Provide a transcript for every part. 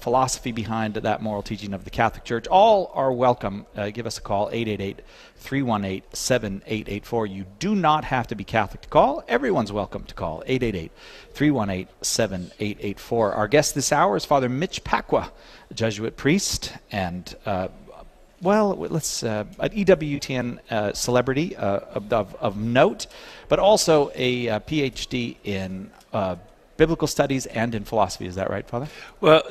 philosophy behind that moral teaching of the Catholic Church. All are welcome. Give us a call, 888-318-7884. You do not have to be Catholic to call. Everyone's welcome to call, 888-318-7884. Our guest this hour is Father Mitch Pacwa, a Jesuit priest and an EWTN celebrity of note, but also a PhD in biblical studies and in philosophy. Is that right, Father? Well,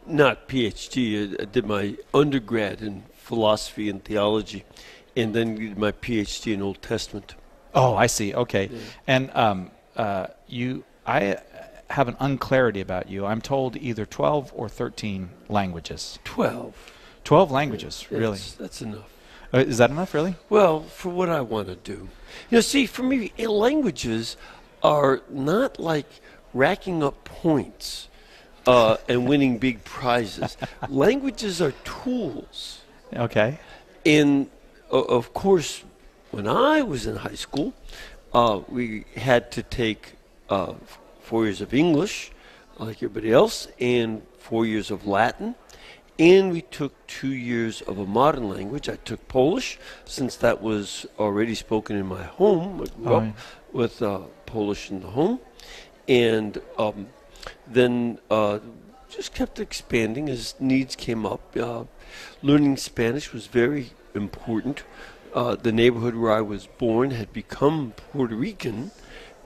not PhD. I did my undergrad in philosophy and theology, and then did my PhD in Old Testament. Oh, I see. Okay. Yeah. And I have an unclarity about you. I'm told either 12 or 13 languages. 12. 12 languages, really? That's enough. Is that enough, really? Well, for what I want to do. See, for me, languages are not like racking up points and winning big prizes. Languages are tools. Okay. And, of course, when I was in high school, we had to take 4 years of English, like everybody else, and 4 years of Latin. And we took 2 years of a modern language. I took Polish, since that was already spoken in my home. I grew up with Polish in the home. And then just kept expanding as needs came up. Learning Spanish was very important. The neighborhood where I was born had become Puerto Rican,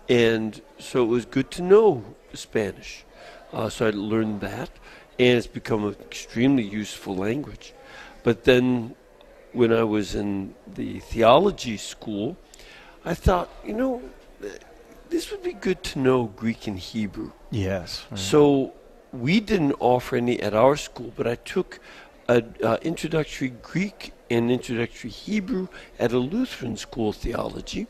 and so it was good to know Spanish. So I learned that, and it's become an extremely useful language. But then when I was in the theology school, I thought, this would be good to know Greek and Hebrew. Yes. Right. So we didn't offer any at our school, but I took an introductory Greek and introductory Hebrew at a Lutheran school of theology,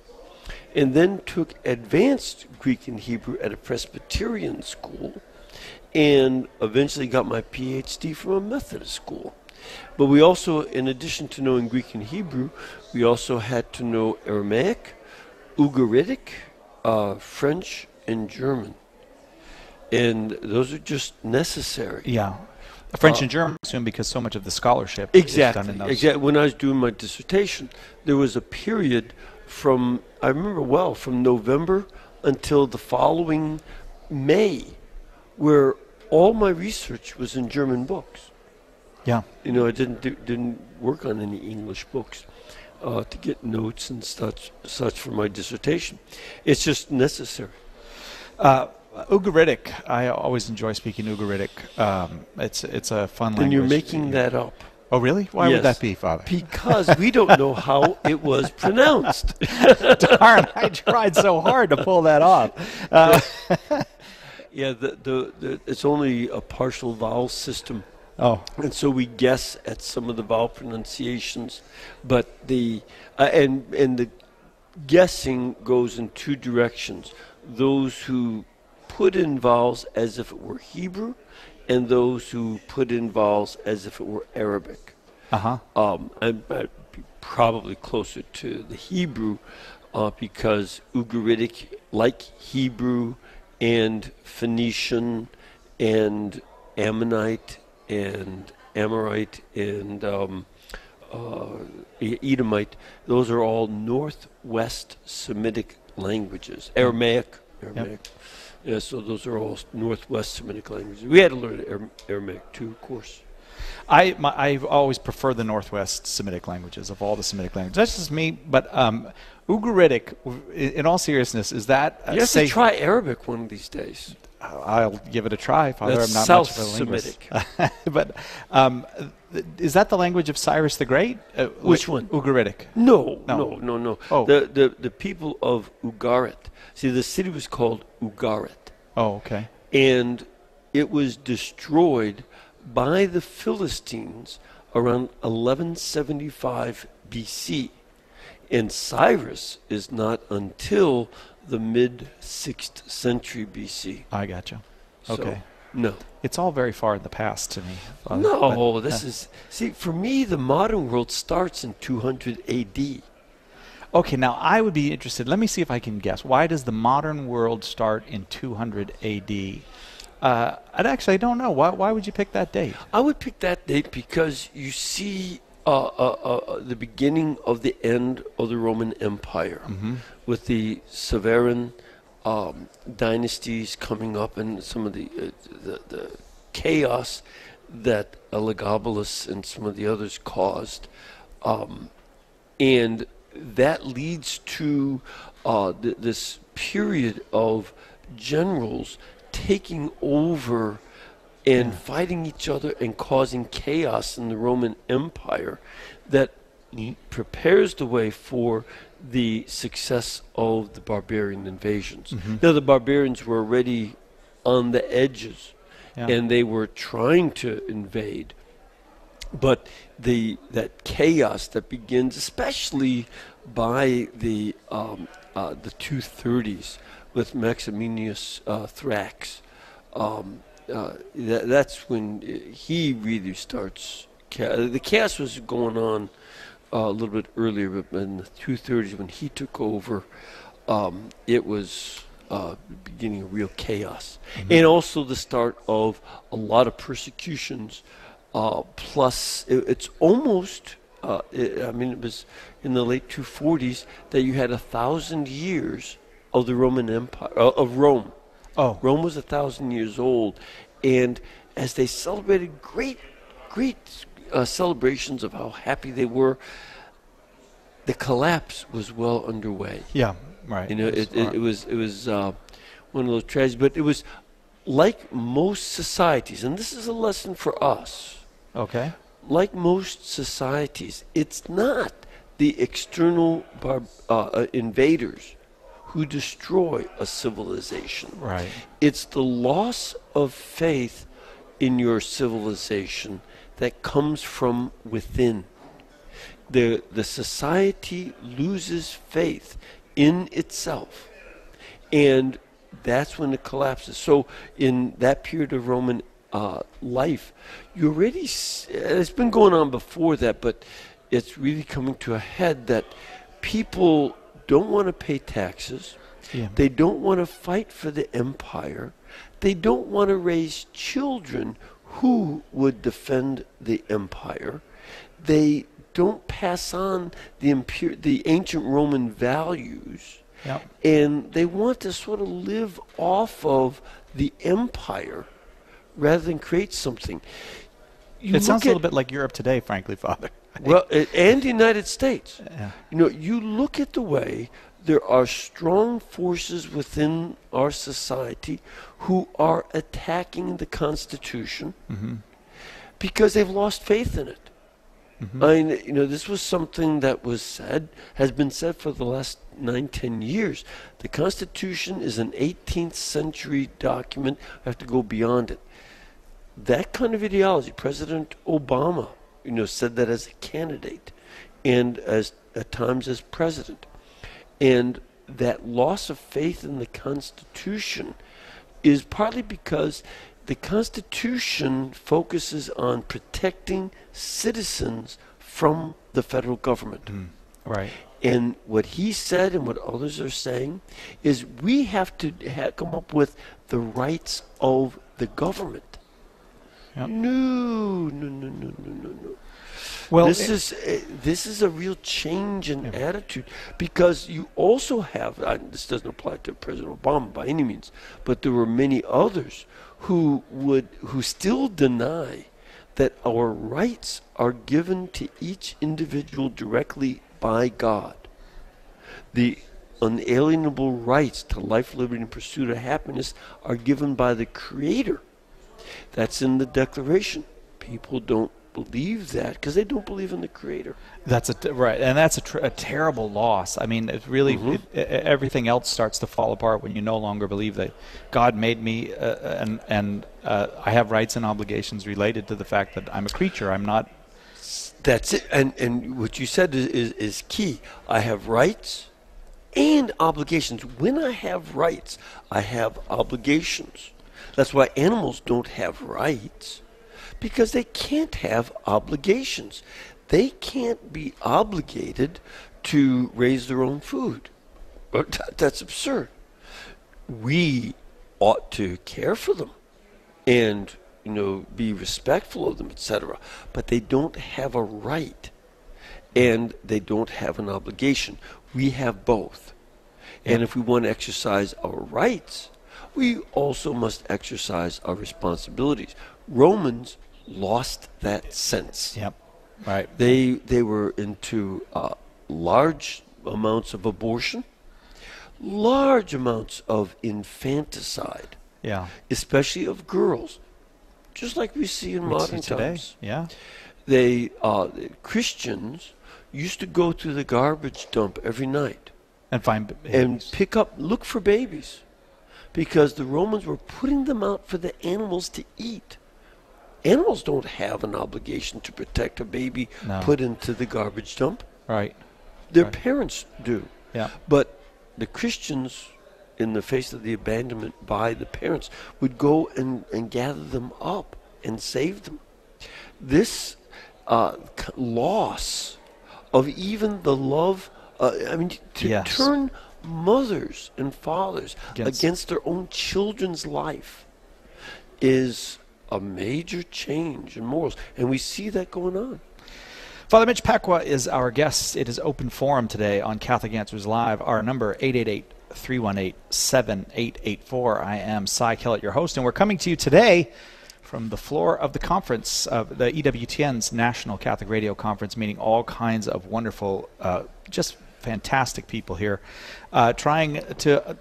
and then took advanced Greek and Hebrew at a Presbyterian school, and eventually got my PhD from a Methodist school. But we also, in addition to knowing Greek and Hebrew, we also had to know Aramaic, Ugaritic, French, and German. And those are just necessary. Yeah. French and German, I assume, because so much of the scholarship is done in those. Exactly. When I was doing my dissertation, there was a period from November until the following May, where all my research was in German books. Yeah. I didn't work on any English books to get notes and such for my dissertation. It's just necessary. Ugaritic, I always enjoy speaking Ugaritic. It's a fun language. And you're making that up. Oh, really? Why would that be, Father? Because we don't know how it was pronounced. Darn, I tried so hard to pull that off. Yeah, it's only a partial vowel system. Oh. And so we guess at some of the vowel pronunciations, but the guessing goes in two directions. Those who put in vowels as if it were Hebrew, and those who put in vowels as if it were Arabic. I'd be probably closer to the Hebrew because Ugaritic, like Hebrew and Phoenician and Ammonite and Amorite and Edomite, those are all Northwest Semitic languages. Aramaic. Yep. Yeah, so those are all Northwest Semitic languages. We had to learn Aramaic too, of course. I always prefer the Northwest Semitic languages of all the Semitic languages. That's just me, but Ugaritic, in all seriousness, is that you have to try Arabic one of these days. I'll give it a try, Father. That's I'm not South much of a linguist. Semitic. But is that the language of Cyrus the Great? Which one? Ugaritic. No. Oh. The people of Ugarit. See, the city was called Ugarit. Oh, okay. And it was destroyed by the Philistines around 1175 BC. And Cyrus is not until the mid-6th century BC. I gotcha. Okay. So, no. It's all very far in the past to me, Father. No, see, for me, the modern world starts in 200 AD. Okay, now I would be interested. Let me see if I can guess. Why does the modern world start in 200 AD? I don't know. Why would you pick that date? I would pick that date because you see the beginning of the end of the Roman Empire with the Severan dynasties coming up and some of the chaos that Elagabalus and some of the others caused. And that leads to this period of generals taking over and fighting each other and causing chaos in the Roman Empire that prepares the way for the success of the barbarian invasions. Now, the barbarians were already on the edges, and they were trying to invade. But that chaos that begins, especially by the 230s with Maximinius Thrax, that's when he really starts. The chaos was going on a little bit earlier, but in the 230s when he took over, it was beginning of real chaos, and also the start of a lot of persecutions. Plus, it's almost. It was in the late 240s that you had 1,000 years of the Roman Empire of Rome. Oh, Rome was 1,000 years old, and as they celebrated great celebrations of how happy they were, the collapse was well underway. yeah, right. You know, it was one of those tragedies, but it was like most societies, and this is a lesson for us. Okay. Like most societies, it's not the external invaders who destroy a civilization. Right. It's the loss of faith in your civilization that comes from within. The society loses faith in itself, and that's when it collapses. So in that period of Roman life, you already, it's been going on before that, but it's really coming to a head that people don't want to pay taxes. Yeah. They don't want to fight for the empire. They don't want to raise children who would defend the empire. They don't pass on the ancient Roman values. Yep. And they want to sort of live off of the empire rather than create something. It sounds a little bit like Europe today, frankly, Father. Well, and the United States. Yeah. You know, you look at the way there are strong forces within our society who are attacking the Constitution because they've lost faith in it. I mean, you know, this was something that has been said for the last 9-10 years. The Constitution is an 18th century document. We have to go beyond it. That kind of ideology, President Obama, you know, said that as a candidate and as at times as president. And that loss of faith in the Constitution is partly because the Constitution focuses on protecting citizens from the federal government. Right. And what he said and what others are saying is we have to come up with the rights of the government. Yep. No. Well, this is a real change in attitude, because you also have, this doesn't apply to President Obama by any means, but there were many others who still deny that our rights are given to each individual directly by God. The unalienable rights to life, liberty, and pursuit of happiness are given by the Creator. That's in the Declaration. People don't believe that because they don't believe in the Creator. That's right, and that's a terrible loss. I mean, it really everything else starts to fall apart when you no longer believe that God made me, and I have rights and obligations related to the fact that I'm a creature. I'm not. That's it, and what you said is key. I have rights and obligations. When I have rights, I have obligations. That's why animals don't have rights, because they can't have obligations. They can't be obligated to raise their own food. That's absurd. We ought to care for them. and be respectful of them, etc. But they don't have a right, and they don't have an obligation. We have both. And if we want to exercise our rights, we also must exercise our responsibilities. Romans lost that sense. Yep. Right. They were into large amounts of abortion, large amounts of infanticide, especially of girls, just like we see in modern times. Yeah. Christians used to go to the garbage dump every night and find babies. And look for babies, because the Romans were putting them out for the animals to eat. Animals don't have an obligation to protect a baby put into the garbage dump. Right. Their parents do. Yeah. But the Christians, in the face of the abandonment by the parents, would go and gather them up and save them. This loss of even the love, turn mothers and fathers against their own children's life is a major change in morals, and we see that going on. Father Mitch Pacwa is our guest. It is open forum today on Catholic Answers Live. Our number, 888-318-7884. I am Cy Kellett, your host, and we're coming to you today from the floor of the conference of the EWTN's National Catholic Radio Conference, meeting all kinds of wonderful, just fantastic people here, trying to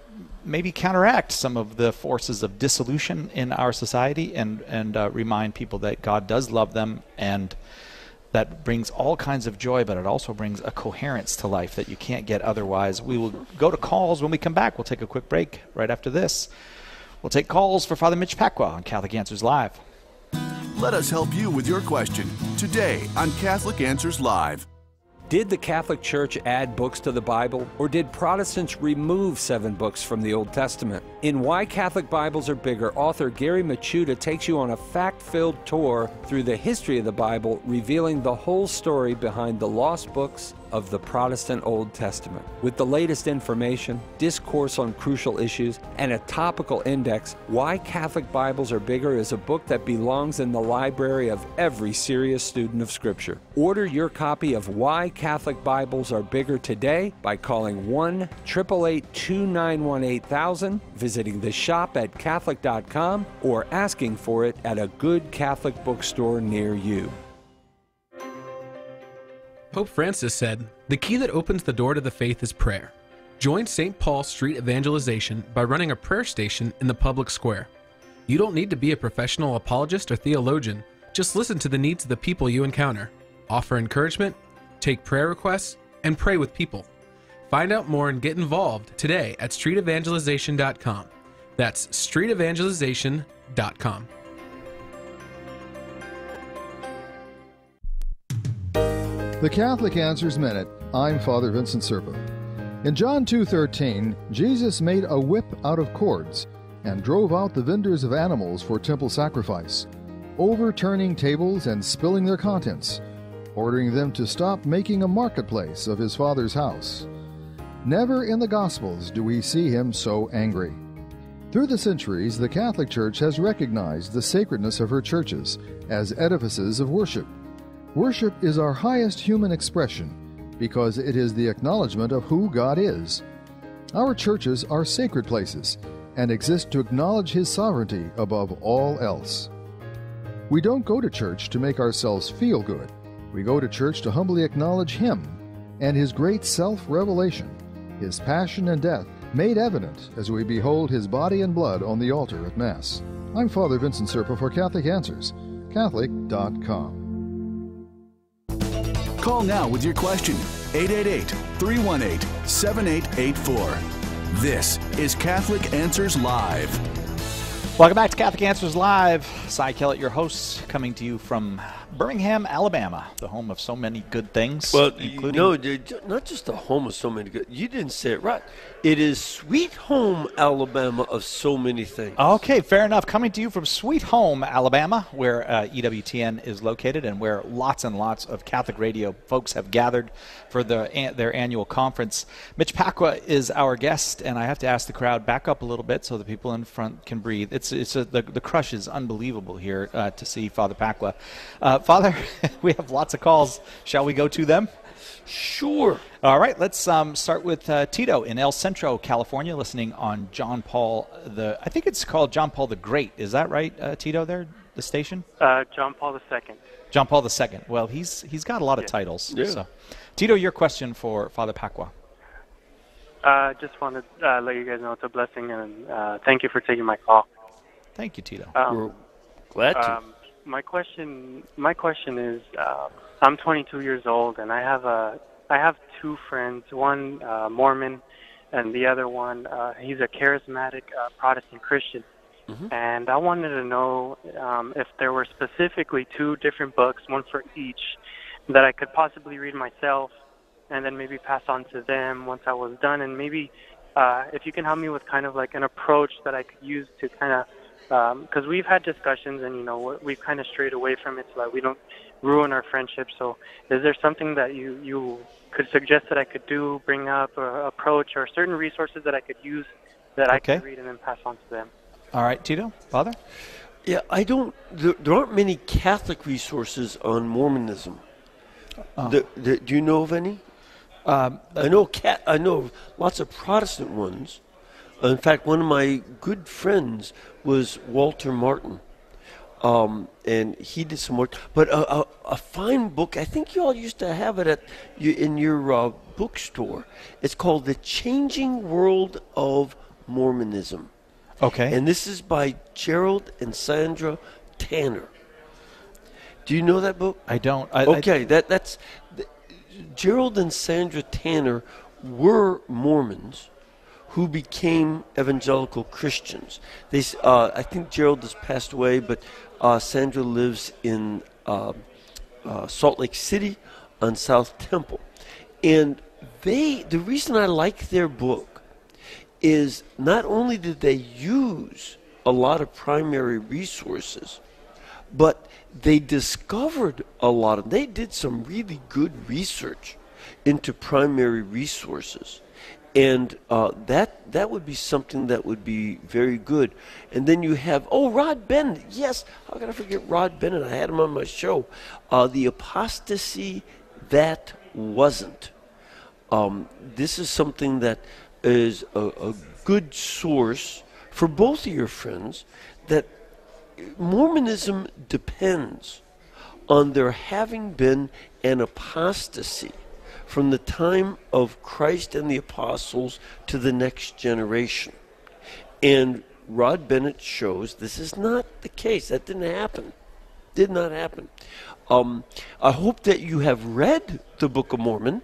maybe counteract some of the forces of dissolution in our society and remind people that God does love them, and that brings all kinds of joy, but it also brings a coherence to life that you can't get otherwise. We will go to calls when we come back. We'll take a quick break right after this. We'll take calls for Father Mitch Pacwa on Catholic Answers Live. Let us help you with your question today on Catholic Answers Live. Did the Catholic Church add books to the Bible, or did Protestants remove 7 books from the Old Testament? In Why Catholic Bibles Are Bigger, author Gary Machuda takes you on a fact-filled tour through the history of the Bible, revealing the whole story behind the lost books of the Protestant Old Testament. With the latest information, discourse on crucial issues, and a topical index, Why Catholic Bibles Are Bigger is a book that belongs in the library of every serious student of Scripture. Order your copy of Why Catholic Bibles Are Bigger today by calling 1-888-291-8000, visiting the shop at Catholic.com, or asking for it at a good Catholic bookstore near you. Pope Francis said, "The key that opens the door to the faith is prayer." Join St. Paul Street Evangelization by running a prayer station in the public square. You don't need to be a professional apologist or theologian. Just listen to the needs of the people you encounter. Offer encouragement, take prayer requests, and pray with people. Find out more and get involved today at streetevangelization.com. That's streetevangelization.com. The Catholic Answers Minute. I'm Father Vincent Serpa. In John 2:13, Jesus made a whip out of cords and drove out the vendors of animals for temple sacrifice, overturning tables and spilling their contents, ordering them to stop making a marketplace of his Father's house. Never in the Gospels do we see him so angry. Through the centuries, the Catholic Church has recognized the sacredness of her churches as edifices of worship. Worship is our highest human expression because it is the acknowledgement of who God is. Our churches are sacred places and exist to acknowledge His sovereignty above all else. We don't go to church to make ourselves feel good. We go to church to humbly acknowledge Him and His great self-revelation, His passion and death made evident as we behold His body and blood on the altar at Mass. I'm Father Vincent Serpa for Catholic Answers, Catholic.com. Call now with your question, 888-318-7884. This is Catholic Answers Live. Welcome back to Catholic Answers Live. Cy Kellett, your host, coming to you from Birmingham, Alabama, the home of so many good things. Well, not just the home of so many good. You didn't say it right. It is sweet home, Alabama, of so many things. Okay, fair enough. Coming to you from Sweet Home, Alabama, where EWTN is located and where lots and lots of Catholic radio folks have gathered for their annual conference. Mitch Pacwa is our guest, and I have to ask the crowd back up a little bit so the people in front can breathe. the crush is unbelievable here to see Father Pacwa. Father, we have lots of calls. Shall we go to them? Sure. All right, let's start with Tito in El Centro, California, listening on John Paul I think it's called John Paul the Great. Is that right, Tito, there, the station? John Paul II. John Paul II. Well, he's got a lot of titles. Yeah. So. Tito, your question for Father Pacwa. Just wanted to let you guys know it's a blessing, and thank you for taking my call. Thank you, Tito. We're glad to. My question is, I'm 22 years old, and I have two friends. One Mormon, and the other one he's a charismatic Protestant Christian. Mm-hmm. And I wanted to know if there were specifically two different books, one for each, that I could possibly read myself, and then maybe pass on to them once I was done. And maybe if you can help me with kind of like an approach that I could use to kind of, because we've had discussions and, we've kind of strayed away from it so that we don't ruin our friendship. So is there something that you could suggest that I could do, bring up, or approach, or certain resources that I could use that I could read and then pass on to them? All right, Tito, Father? Yeah, there aren't many Catholic resources on Mormonism. Do you know of any? I know lots of Protestant ones. In fact, one of my good friends was Walter Martin, and he did some work. But a fine book, I think you all used to have it in your bookstore. It's called The Changing World of Mormonism. Okay. And this is by Gerald and Sandra Tanner. Do you know that book? I don't. That's Gerald and Sandra Tanner were Mormons who became evangelical Christians. I think Gerald has passed away, but Sandra lives in Salt Lake City on South Temple. And the reason I like their book is not only did they use a lot of primary resources, but they discovered a lot of, they did some really good research into primary resources. And that would be something that would be very good. And then you have, Rod Bennett. Yes, how can I forget Rod Bennett? I had him on my show. The Apostasy That Wasn't. This is something that is a good source for both of your friends, that Mormonism depends on there having been an apostasy from the time of Christ and the apostles to the next generation. And Rod Bennett shows this is not the case. That didn't happen. Did not happen. I hope that you have read the Book of Mormon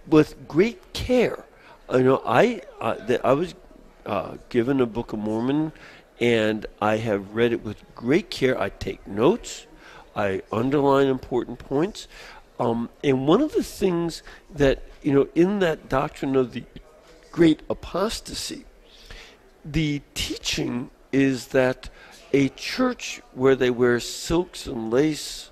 with great care. I know I was given a Book of Mormon, and I have read it with great care. I take notes. I underline important points. And one of the things that, in that doctrine of the great apostasy, the teaching is that a church where they wear silks and lace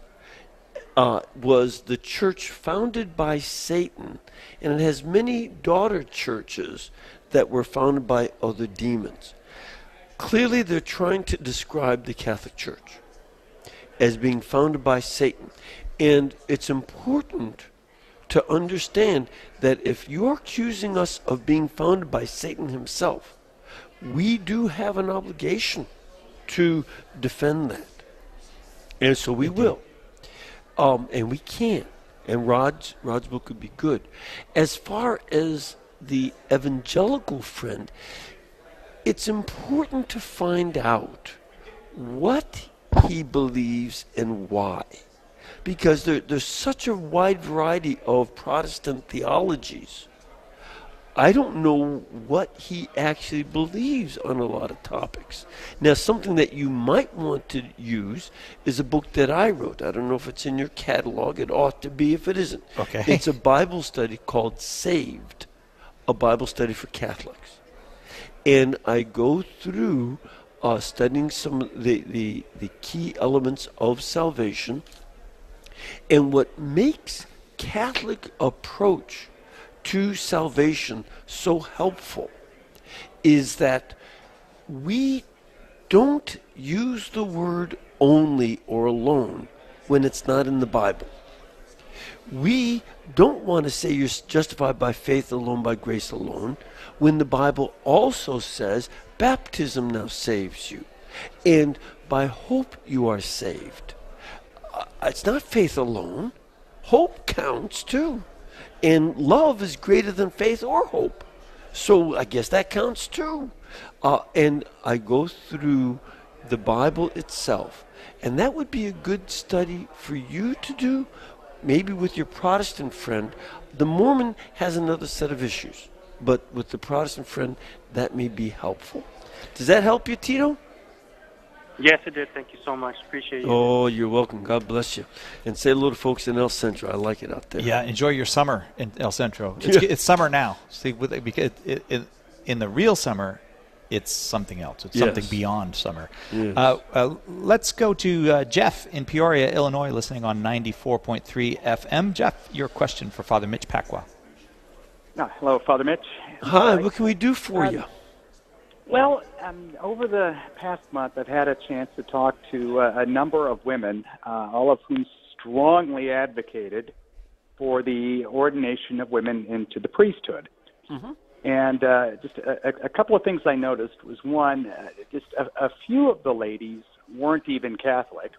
was the church founded by Satan, and it has many daughter churches that were founded by other demons. Clearly, they're trying to describe the Catholic Church as being founded by Satan. And it's important to understand that if you're accusing us of being founded by Satan himself, we do have an obligation to defend that. And so we will. And we can. And Rod's book would be good. As far as the evangelical friend, it's important to find out what he believes and why. Because there's such a wide variety of Protestant theologies. I don't know what he actually believes on a lot of topics. Now, something that you might want to use is a book that I wrote. I don't know if it's in your catalog. It ought to be if it isn't. Okay. It's a Bible study called Saved, a Bible study for Catholics. And I go through studying some of the key elements of salvation. And what makes Catholic approach to salvation so helpful is that we don't use the word only or alone when it's not in the Bible. We don't want to say you're justified by faith alone, by grace alone, when the Bible also says baptism now saves you, and by hope you are saved. It's not faith alone. Hope counts too. And love is greater than faith or hope. So I guess that counts too. And I go through the Bible itself. And that would be a good study for you to do, maybe with your Protestant friend. The Mormon has another set of issues. But with the Protestant friend, that may be helpful. Does that help you, Tito? Yes, it did. Thank you so much. Appreciate you. Oh, you're welcome. God bless you. And say hello to folks in El Centro. I like it out there. Yeah, enjoy your summer in El Centro. It's summer now. See, because in the real summer, it's something else. It's something beyond summer. Yes. Let's go to Jeff in Peoria, Illinois, listening on 94.3 FM. Jeff, your question for Father Mitch Pacwa. Hello, Father Mitch. Hi, what can we do for you? Well, over the past month, I've had a chance to talk to a number of women, all of whom strongly advocated for the ordination of women into the priesthood. Mm-hmm. And just a couple of things I noticed was, one, just a few of the ladies weren't even Catholic.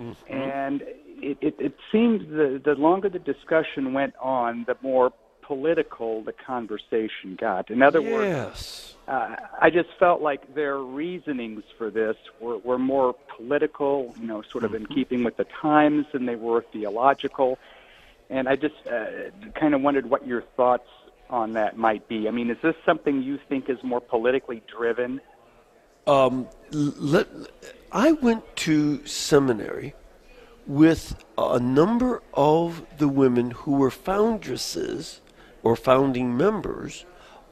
Mm-hmm. And it seemed the longer the discussion went on, the more political the conversation got. In other words, I just felt like their reasonings for this were more political, sort of in keeping with the times, than they were theological. And I just kind of wondered what your thoughts on that might be. I mean, is this something you think is more politically driven? I went to seminary with a number of the women who were foundresses or founding members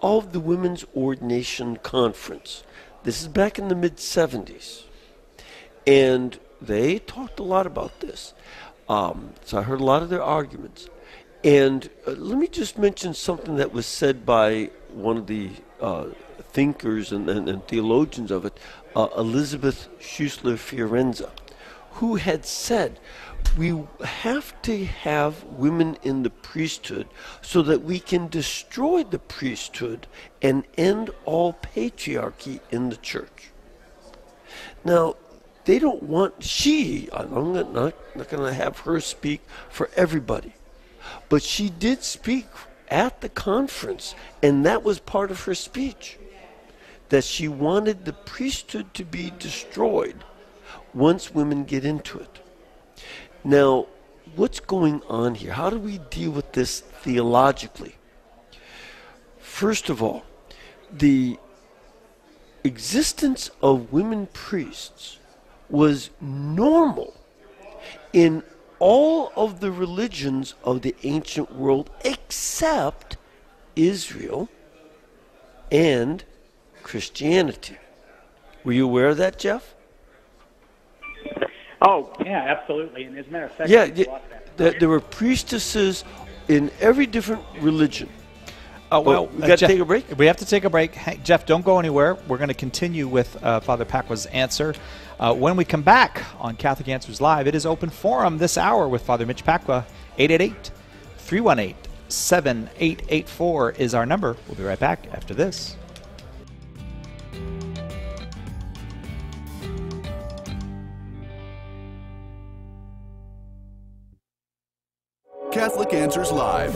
of the Women's Ordination Conference. This is back in the mid-'70s. And they talked a lot about this. So I heard a lot of their arguments. And let me just mention something that was said by one of the thinkers and theologians of it, Elizabeth Schussler Fiorenza, who had said, we have to have women in the priesthood so that we can destroy the priesthood and end all patriarchy in the church. Now, they don't want, I'm not going to have her speak for everybody, but she did speak at the conference, and that was part of her speech, that she wanted the priesthood to be destroyed once women get into it. Now, what's going on here? How do we deal with this theologically? First of all, the existence of women priests was normal in all of the religions of the ancient world except Israel and Christianity. Were you aware of that, Jeff? Oh, yeah, absolutely. And as a matter of fact, there were priestesses in every different religion. Oh, well, we got to take a break? We have to take a break. Hey, Jeff, don't go anywhere. We're going to continue with Father Pacwa's answer. When we come back on Catholic Answers Live, it is open forum this hour with Father Mitch Pacwa. 888-318-7884 is our number. We'll be right back after this. Catholic Answers Live.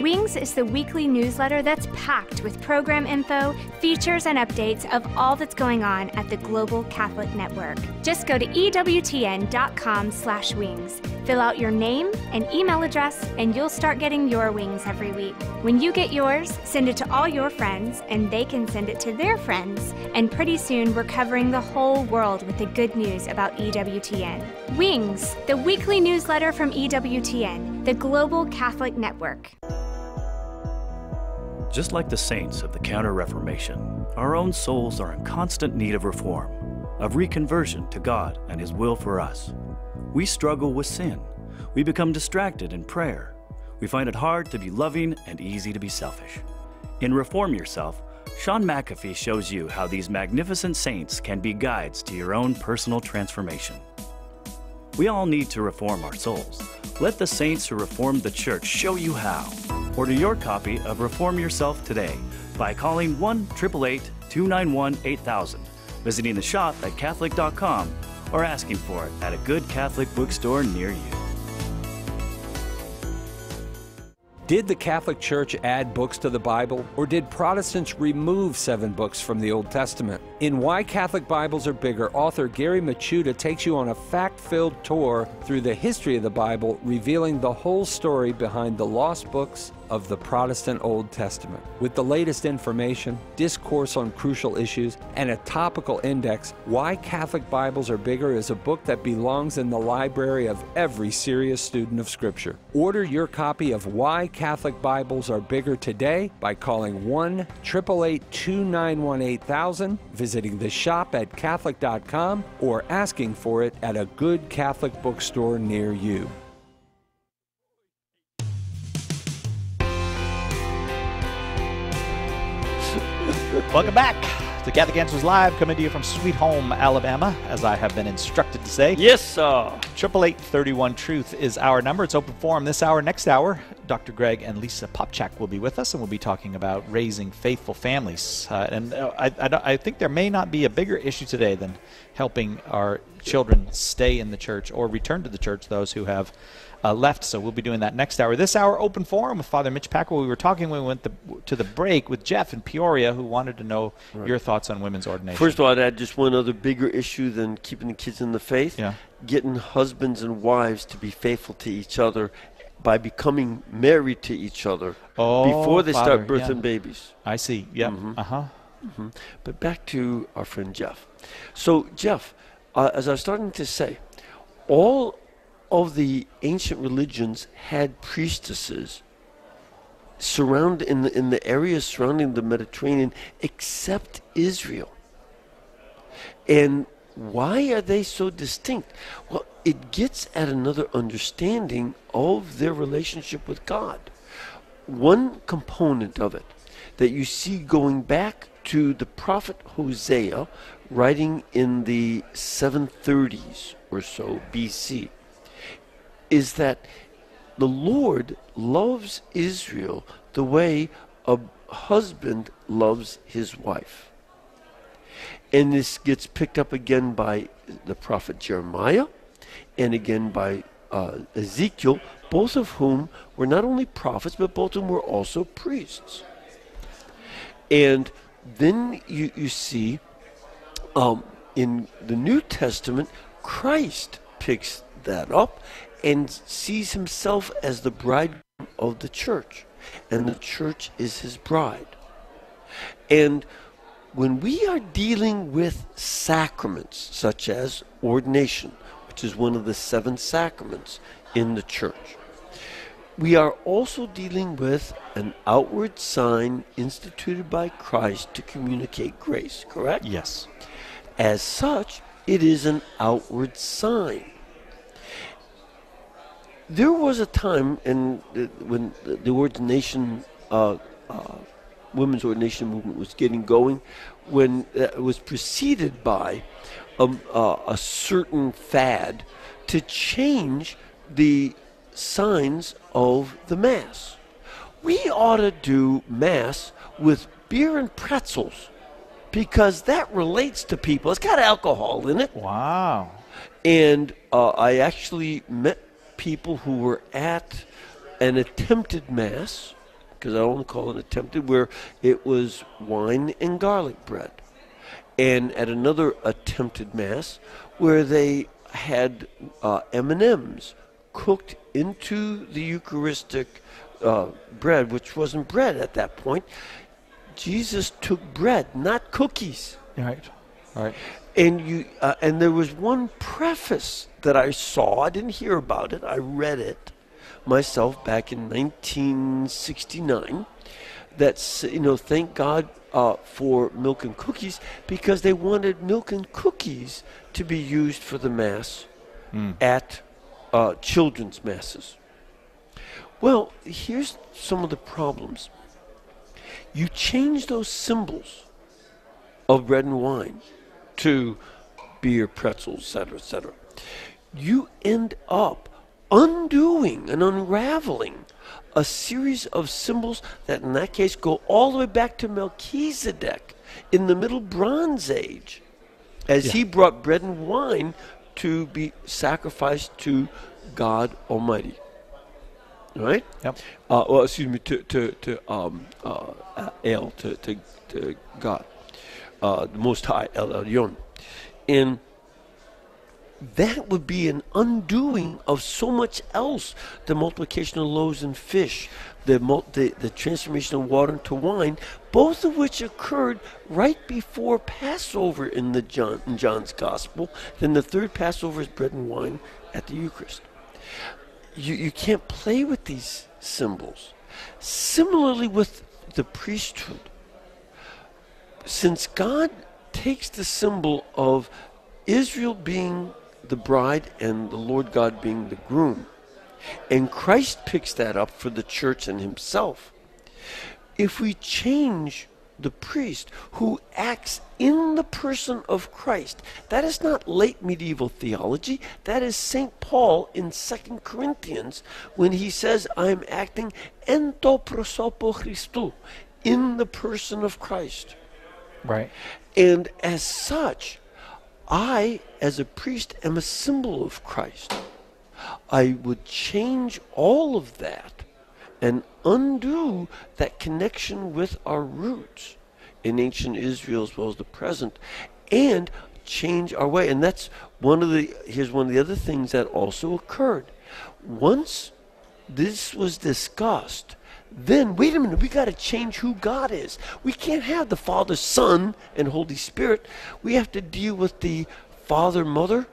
Wings is the weekly newsletter that's packed with program info, features, and updates of all that's going on at the Global Catholic Network. Just go to EWTN.com/wings. Fill out your name and email address, and you'll start getting your wings every week. When you get yours, send it to all your friends, and they can send it to their friends. And pretty soon, we're covering the whole world with the good news about EWTN. Wings, the weekly newsletter from EWTN, the Global Catholic Network. Just like the saints of the Counter-Reformation, our own souls are in constant need of reform, of reconversion to God and His will for us. We struggle with sin. We become distracted in prayer. We find it hard to be loving and easy to be selfish. In Reform Yourself, Sean McAfee shows you how these magnificent saints can be guides to your own personal transformation. We all need to reform our souls. Let the saints who reformed the church show you how. Order your copy of Reform Yourself today by calling 1-888-291-8000, visiting the shop at Catholic.com, or asking for it at a good Catholic bookstore near you. Did the Catholic Church add books to the Bible, or did Protestants remove 7 books from the Old Testament? In Why Catholic Bibles Are Bigger, author Gary Machuda takes you on a fact-filled tour through the history of the Bible, revealing the whole story behind the lost books of the Protestant Old Testament. With the latest information, discourse on crucial issues, and a topical index, Why Catholic Bibles Are Bigger is a book that belongs in the library of every serious student of Scripture. Order your copy of Why Catholic Bibles Are Bigger today by calling 1-888-291-8000, visiting the shop at Catholic.com, or asking for it at a good Catholic bookstore near you. Welcome back to Catholic Answers Live, coming to you from Sweet Home, Alabama, as I have been instructed to say. Yes, sir. 888-31-TRUTH is our number. It's open forum this hour. Next hour, Dr. Greg and Lisa Popchak will be with us, and we'll be talking about raising faithful families. I think there may not be a bigger issue today than helping our children stay in the church or return to the church, those who have left. So we'll be doing that next hour. This hour, open forum with Father Mitch Pacwa. We were talking when we went to the break with Jeff in Peoria, who wanted to know your thoughts on women's ordination. First of all, I'd add just one other bigger issue than keeping the kids in the faith. Yeah. Getting husbands and wives to be faithful to each other by becoming married to each other before they start birthing babies. I see. Yep. But back to our friend Jeff. So, Jeff, as I was starting to say, all of the ancient religions had priestesses in the areas surrounding the Mediterranean, except Israel. And why are they so distinct? Well, it gets at another understanding of their relationship with God. One component of it that you see going back to the prophet Hosea, writing in the 730s or so BC, is that the Lord loves Israel the way a husband loves his wife. And this gets picked up again by the prophet Jeremiah and again by Ezekiel, both of whom were not only prophets, but both of them were also priests. And then you see in the New Testament, Christ picks that up and sees himself as the bridegroom of the church, and the church is his bride. And when we are dealing with sacraments, such as ordination, which is one of the 7 sacraments in the church, we are also dealing with an outward sign instituted by Christ to communicate grace, correct? Yes. As such, it is an outward sign. There was a time when the ordination, women's ordination movement was getting going, when it was preceded by a certain fad to change the signs of the Mass. We ought to do Mass with beer and pretzels, because that relates to people. It's got alcohol in it. Wow. And I actually met people who were at an attempted Mass, because I don't want to call it attempted, where it was wine and garlic bread. And at another attempted Mass where they had M&Ms cooked into the Eucharistic bread, which wasn't bread at that point. Jesus took bread, not cookies. Right. And and there was one preface that I saw. I didn't hear about it. I read it myself back in 1969. That's, thank God for milk and cookies, because they wanted milk and cookies to be used for the Mass at children's Masses. Well, here's some of the problems. You change those symbols of bread and wine to beer, pretzels, etc., etc. You end up undoing and unraveling a series of symbols that in that case go all the way back to Melchizedek in the Middle Bronze Age, as he brought bread and wine to be sacrificed to God Almighty. All right? Yep. Well, excuse me, to God, the Most High, El Elyon. And that would be an undoing of so much else. The multiplication of loaves and fish, the transformation of water into wine, both of which occurred right before Passover in John's Gospel. Then the third Passover is bread and wine at the Eucharist. You can't play with these symbols. Similarly with the priesthood, since God takes the symbol of Israel being the bride and the Lord God being the groom, and Christ picks that up for the church and himself, if we change the priest who acts in the person of Christ, that is not late medieval theology. That is St. Paul in 2 Corinthians when he says, I'm acting en to prosopo Christou, in the person of Christ. Right. And as such, I, as a priest, am a symbol of Christ. I would change all of that and undo that connection with our roots in ancient Israel as well as the present, and change our way. And that's here's one of the other things that also occurred. Once this was discussed, then, wait a minute, we got to change who God is. We can't have the Father, Son, and Holy Spirit. We have to deal with the Father, Mother,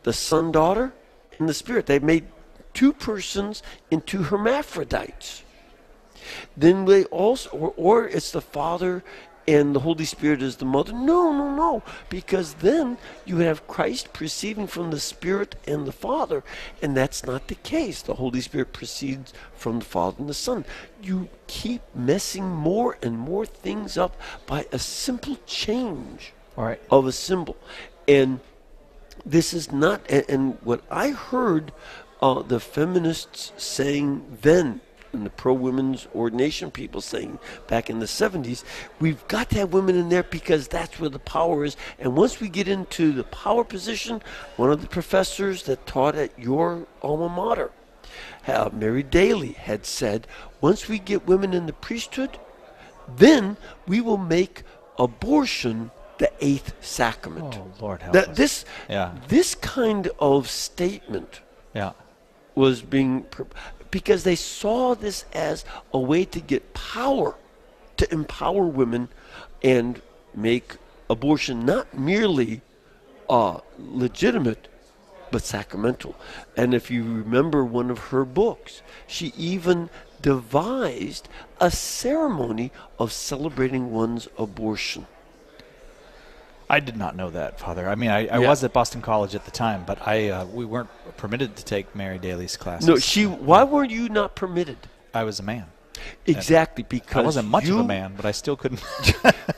the Son, Daughter, and the Spirit. They made two persons into hermaphrodites. Then they also, or it's the Father and the Holy Spirit is the Mother. No, because then you have Christ proceeding from the Spirit and the Father, and that's not the case. The Holy Spirit proceeds from the Father and the Son. You keep messing more and more things up by a simple change of a symbol. And this is not, and what I heard the feminists saying then, and the pro-women's ordination people saying back in the 70s, we've got to have women in there because that's where the power is. And once we get into the power position, one of the professors that taught at your alma mater, Mary Daly, had said, once we get women in the priesthood, then we will make abortion the 8th sacrament. Oh, Lord help us. This kind of statement was being... because they saw this as a way to get power, to empower women and make abortion not merely legitimate, but sacramental. And if you remember one of her books, she even devised a ceremony of celebrating one's abortion. I did not know that, Father. I mean, I was at Boston College at the time, but we weren't permitted to take Mary Daly's classes. No, why were you not permitted? I was a man. Exactly, because I wasn't much of a man, but I still couldn't.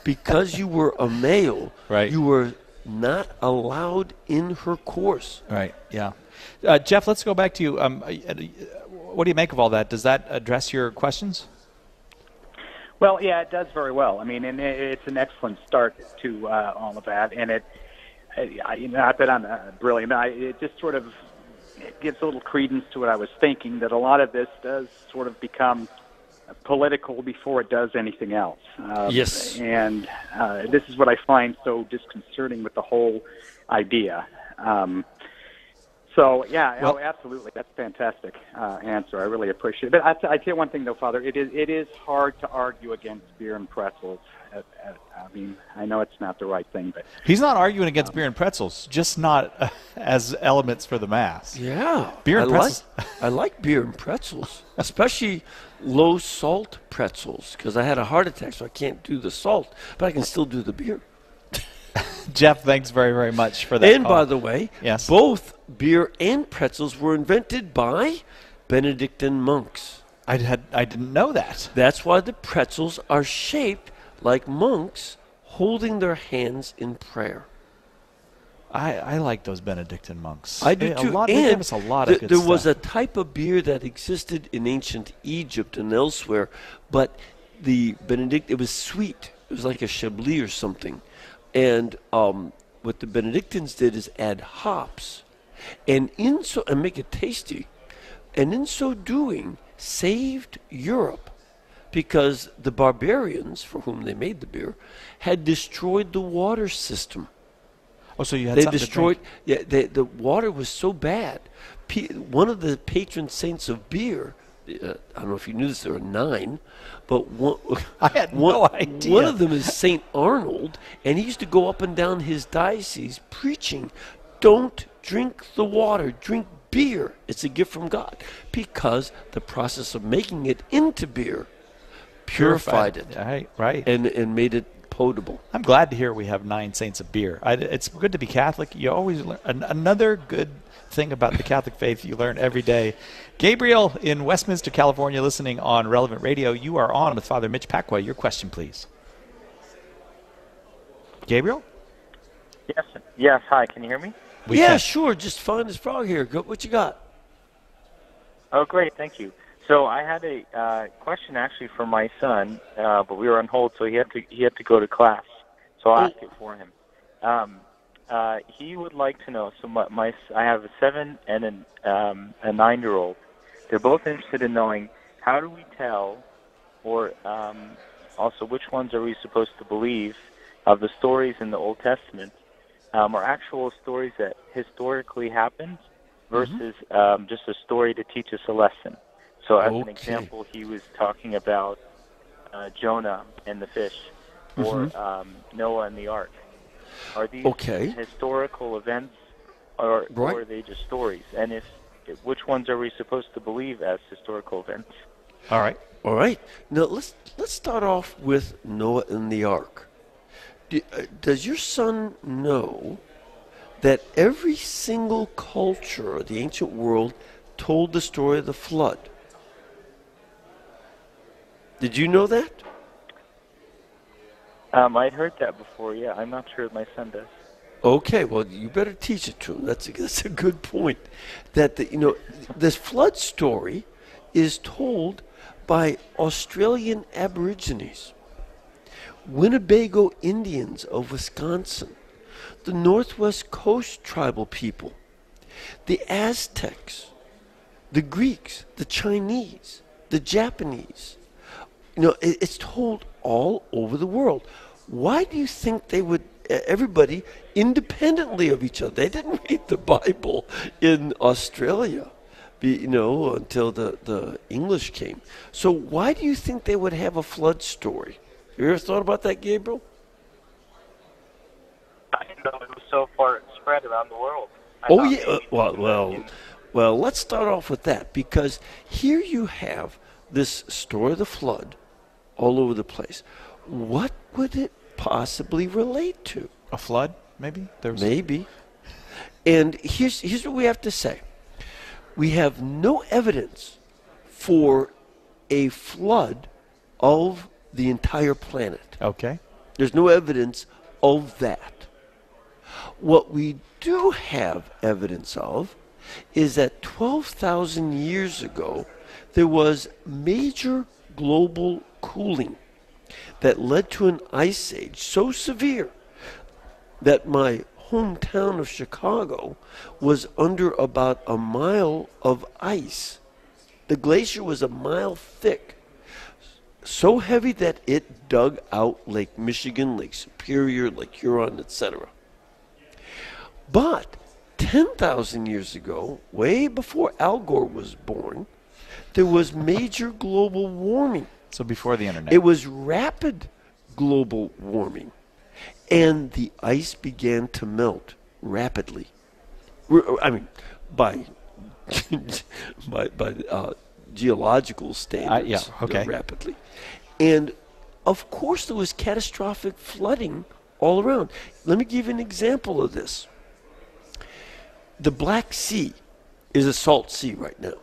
Because you were a male, right? You were not allowed in her course. Right, yeah. Jeff, let's go back to you. What do you make of all that? Does that address your questions? Well, yeah, it does very well. I mean, and it's an excellent start to all of that. And not that I'm brilliant, it just sort of gives a little credence to what I was thinking, that a lot of this does sort of become political before it does anything else. Yes. And this is what I find so disconcerting with the whole idea. So, yeah, well, absolutely. That's a fantastic answer. I really appreciate it. But I tell you one thing, though, Father. It is hard to argue against beer and pretzels. I mean, I know it's not the right thing, but... He's not arguing against beer and pretzels, just not as elements for the Mass. Yeah. Beer and pretzels. I like beer and pretzels, especially low-salt pretzels, because I had a heart attack, so I can't do the salt, but I can still do the beer. Jeff, thanks very, very much for that. And by the way, both beer and pretzels were invented by Benedictine monks. I didn't know that. That's why the pretzels are shaped like monks holding their hands in prayer. I like those Benedictine monks. I do too. They give us a lot of good there stuff. was a type of beer that existed in ancient Egypt and elsewhere, but it was sweet. It was like a Chablis or something. And what the Benedictines did is add hops, and make it tasty, and in so doing saved Europe, because the barbarians, for whom they made the beer, had destroyed the water system. Oh, so you had they something destroyed. to drink. Yeah, the water was so bad. One of the patron saints of beer, I don't know if you knew this, there are 9, but I had no idea. One of them is Saint Arnold, and he used to go up and down his diocese preaching, "Don't drink the water, drink beer. It's a gift from God," because the process of making it into beer purified it, right, and made it potable. I'm glad to hear we have 9 saints of beer. It's good to be Catholic. You always learn another good thing about the Catholic faith you learn every day. Gabriel in Westminster, California, listening on Relevant Radio. You are on with Father Mitch Pacwa. Your question, please. Gabriel? Yes. Hi, can you hear me? Sure. Just fine as frog here. What you got? Oh, great. Thank you. So I had a question actually for my son, but we were on hold, so he had to go to class. So I'll ask it for him. He would like to know. So I have a 7 and a 9-year-old. They're both interested in knowing how do we tell, or also which ones are we supposed to believe of the stories in the Old Testament, are actual stories that historically happened versus just a story to teach us a lesson. So as an example, he was talking about Jonah and the fish, or Noah and the ark. Are these historical events, or are they just stories? And which ones are we supposed to believe as historical events? All right. Now let's start off with Noah and the ark. Does your son know that every single culture of the ancient world told the story of the flood? Did you know that? I'd heard that before, yeah. I'm not sure if my son does. Okay, well, you better teach it to him. That's a good point. That, this flood story is told by Australian Aborigines, Winnebago Indians of Wisconsin, the Northwest Coast tribal people, the Aztecs, the Greeks, the Chinese, the Japanese. It's told all over the world. Why do you think they would, everybody, independently of each other? They didn't read the Bible in Australia, until the English came. So why do you think they would have a flood story? You ever thought about that, Gabriel? I didn't know it was so far spread around the world. Well, let's start off with that, because here you have this story of the flood all over the place. What would it possibly relate to? A flood, maybe? Maybe. And here's what we have to say. We have no evidence for a flood of the entire planet. Okay. There's no evidence of that. What we do have evidence of is that 12,000 years ago, there was major global cooling that led to an ice age so severe that my hometown of Chicago was under about a mile of ice. The glacier was a mile thick, so heavy that it dug out Lake Michigan, Lake Superior, Lake Huron, etc. But 10,000 years ago, way before Al Gore was born, there was major global warming. So before the internet. It was rapid global warming. And the ice began to melt rapidly. I mean, by geological standards, rapidly. And, of course, there was catastrophic flooding all around. Let me give you an example of this. The Black Sea is a salt sea right now,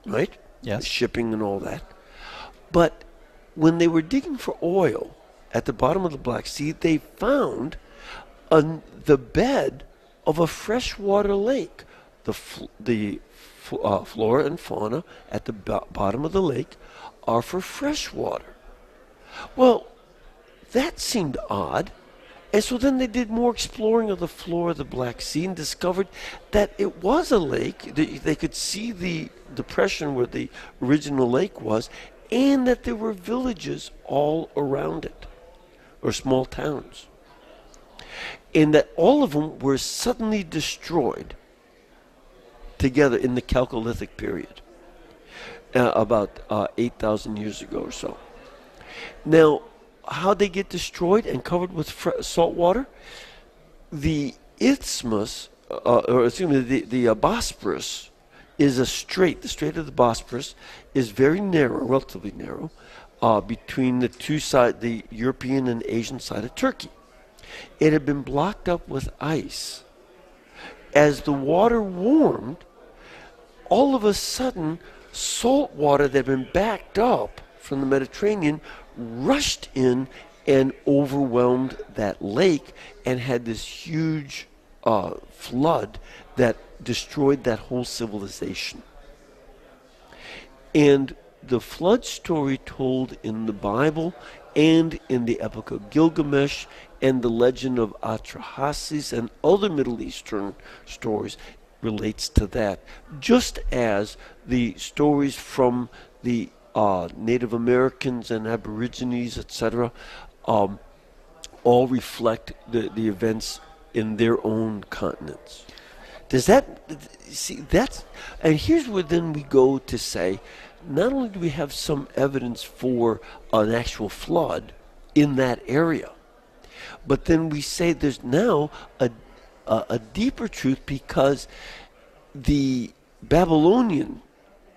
right? Yes. the shipping and all that. But when they were digging for oil at the bottom of the Black Sea, they found the bed of a freshwater lake. The flora and fauna at the bottom of the lake are for fresh water. Well, that seemed odd. And so then they did more exploring of the floor of the Black Sea and discovered that it was a lake. They could see the depression where the original lake was, and that there were villages all around it, or small towns. And that all of them were suddenly destroyed together in the Chalcolithic period, about 8,000 years ago or so. Now, how they get destroyed and covered with salt water? The isthmus, the Bosporus, is a strait. The Strait of the Bosporus is very narrow, relatively narrow, between the two sides, the European and Asian side of Turkey. It had been blocked up with ice. As the water warmed, all of a sudden, salt water that had been backed up from the Mediterranean rushed in and overwhelmed that lake and had this huge flood that destroyed that whole civilization. And the flood story told in the Bible and in the Epic of Gilgamesh and the legend of Atrahasis and other Middle Eastern stories relates to that, just as the stories from the Native Americans and Aborigines, etc., all reflect the events in their own continents. Does that, see, that's, and here's where then we go to say, not only do we have some evidence for an actual flood in that area, but then we say there's now a deeper truth, because the Babylonian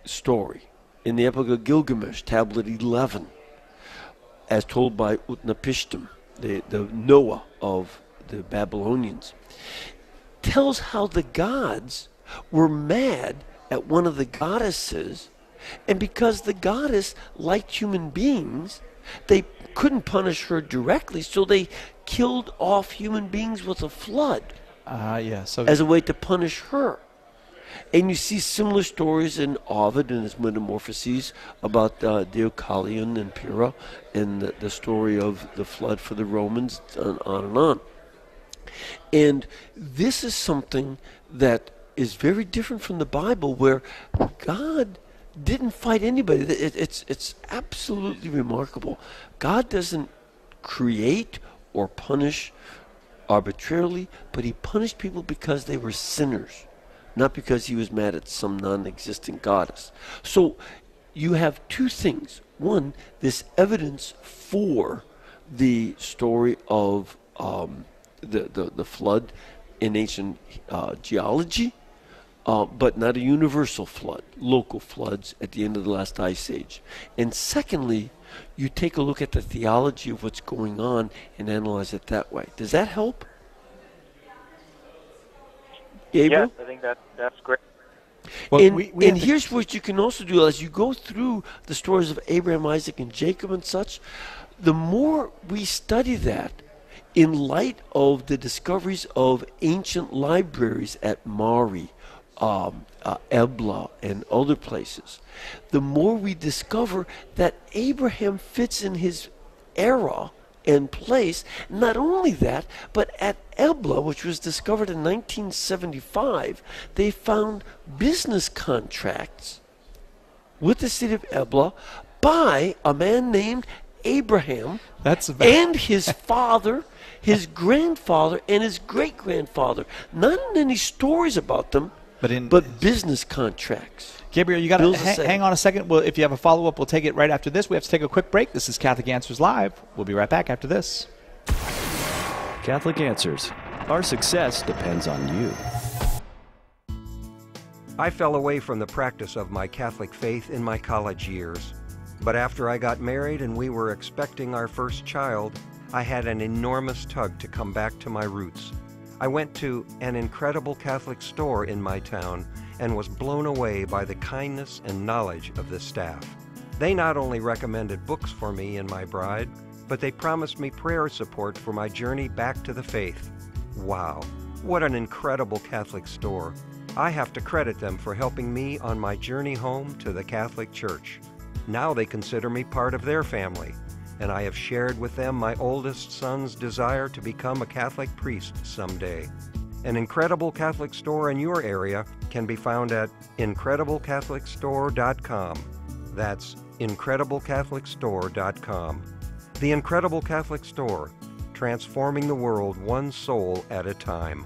story in the Epic of Gilgamesh, Tablet 11, as told by Utnapishtim, the Noah of the Babylonians, tells how the gods were mad at one of the goddesses, and because the goddess liked human beings, they couldn't punish her directly, so they killed off human beings with a flood So as a way to punish her. And you see similar stories in Ovid and his Metamorphoses about Deucalion and Pyrrha, and the story of the flood for the Romans, and on and on. And this is something that is very different from the Bible, where God didn't fight anybody. It's absolutely remarkable. God doesn't create or punish arbitrarily, but he punished people because they were sinners, not because he was mad at some non-existent goddess. So you have two things. One, this evidence for the story of the flood in ancient geology, but not a universal flood, local floods at the end of the last ice age. And secondly, you take a look at the theology of what's going on and analyze it that way. Does that help? Gabriel? Yes, I think that's great. Well, and here's what you can also do as you go through the stories of Abraham, Isaac, and Jacob and such. The more we study that, in light of the discoveries of ancient libraries at Mari, Ebla, and other places, the more we discover that Abraham fits in his era and place. Not only that, but at Ebla, which was discovered in 1975, they found business contracts with the city of Ebla by a man named Abraham and his father, his grandfather, and his great-grandfather. Not in any stories about them, but business contracts. Gabriel, you got to hang on a second. Well, if you have a follow-up, we'll take it right after this. We have to take a quick break. This is Catholic Answers Live. We'll be right back after this. Catholic Answers. Our success depends on you. I fell away from the practice of my Catholic faith in my college years. But after I got married and we were expecting our first child, I had an enormous tug to come back to my roots. I went to an incredible Catholic store in my town and was blown away by the kindness and knowledge of the staff. They not only recommended books for me and my bride, but they promised me prayer support for my journey back to the faith. Wow, what an incredible Catholic store. I have to credit them for helping me on my journey home to the Catholic Church. Now they consider me part of their family, and I have shared with them my oldest son's desire to become a Catholic priest someday. An incredible Catholic store in your area can be found at IncredibleCatholicStore.com. That's IncredibleCatholicStore.com. The Incredible Catholic Store, transforming the world one soul at a time.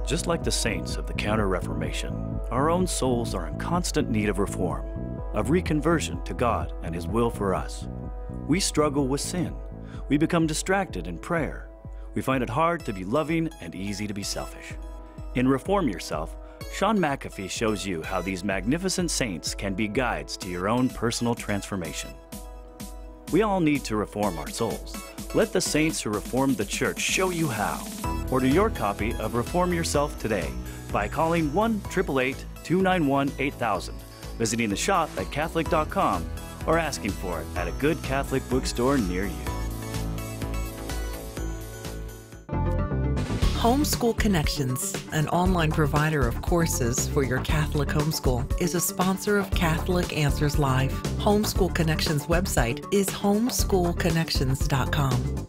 Just like the saints of the Counter-Reformation, our own souls are in constant need of reform, of reconversion to God and His will for us. We struggle with sin. We become distracted in prayer. We find it hard to be loving and easy to be selfish. In Reform Yourself, Sean McAfee shows you how these magnificent saints can be guides to your own personal transformation. We all need to reform our souls. Let the saints who reformed the church show you how. Order your copy of Reform Yourself today by calling 1-888-291-8000, visiting the shop at Catholic.com, or asking for it at a good Catholic bookstore near you. Homeschool Connections, an online provider of courses for your Catholic homeschool, is a sponsor of Catholic Answers Live. Homeschool Connections website is homeschoolconnections.com.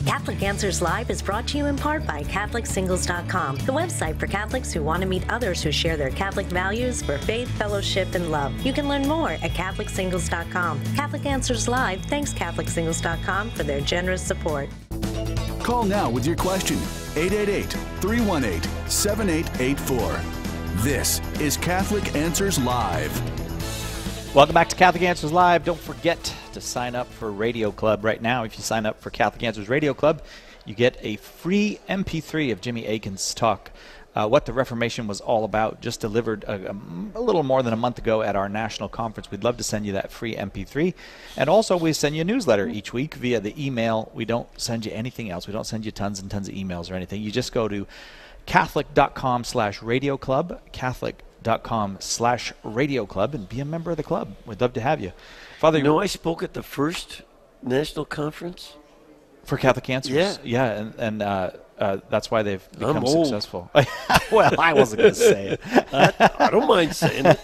Catholic Answers Live is brought to you in part by CatholicSingles.com, the website for Catholics who want to meet others who share their Catholic values for faith, fellowship, and love. You can learn more at CatholicSingles.com. Catholic Answers Live thanks CatholicSingles.com for their generous support. Call now with your question. 888-318-7884. This is Catholic Answers Live. Welcome back to Catholic Answers Live. Don't forget to sign up for Radio Club right now. If you sign up for Catholic Answers Radio Club, you get a free MP3 of Jimmy Akin's talk, What the Reformation Was All About, just delivered a little more than a month ago at our national conference. We'd love to send you that free MP3. And also, we send you a newsletter each week via the email. We don't send you anything else. We don't send you tons and tons of emails or anything. You just go to Catholic.com/Radio Club, Catholic.com/Radio Club, and be a member of the club. We'd love to have you. Father, I spoke at the first national conference for Catholic Answers. Yeah. And that's why they've become successful. Well, I wasn't going to say it. I don't mind saying it.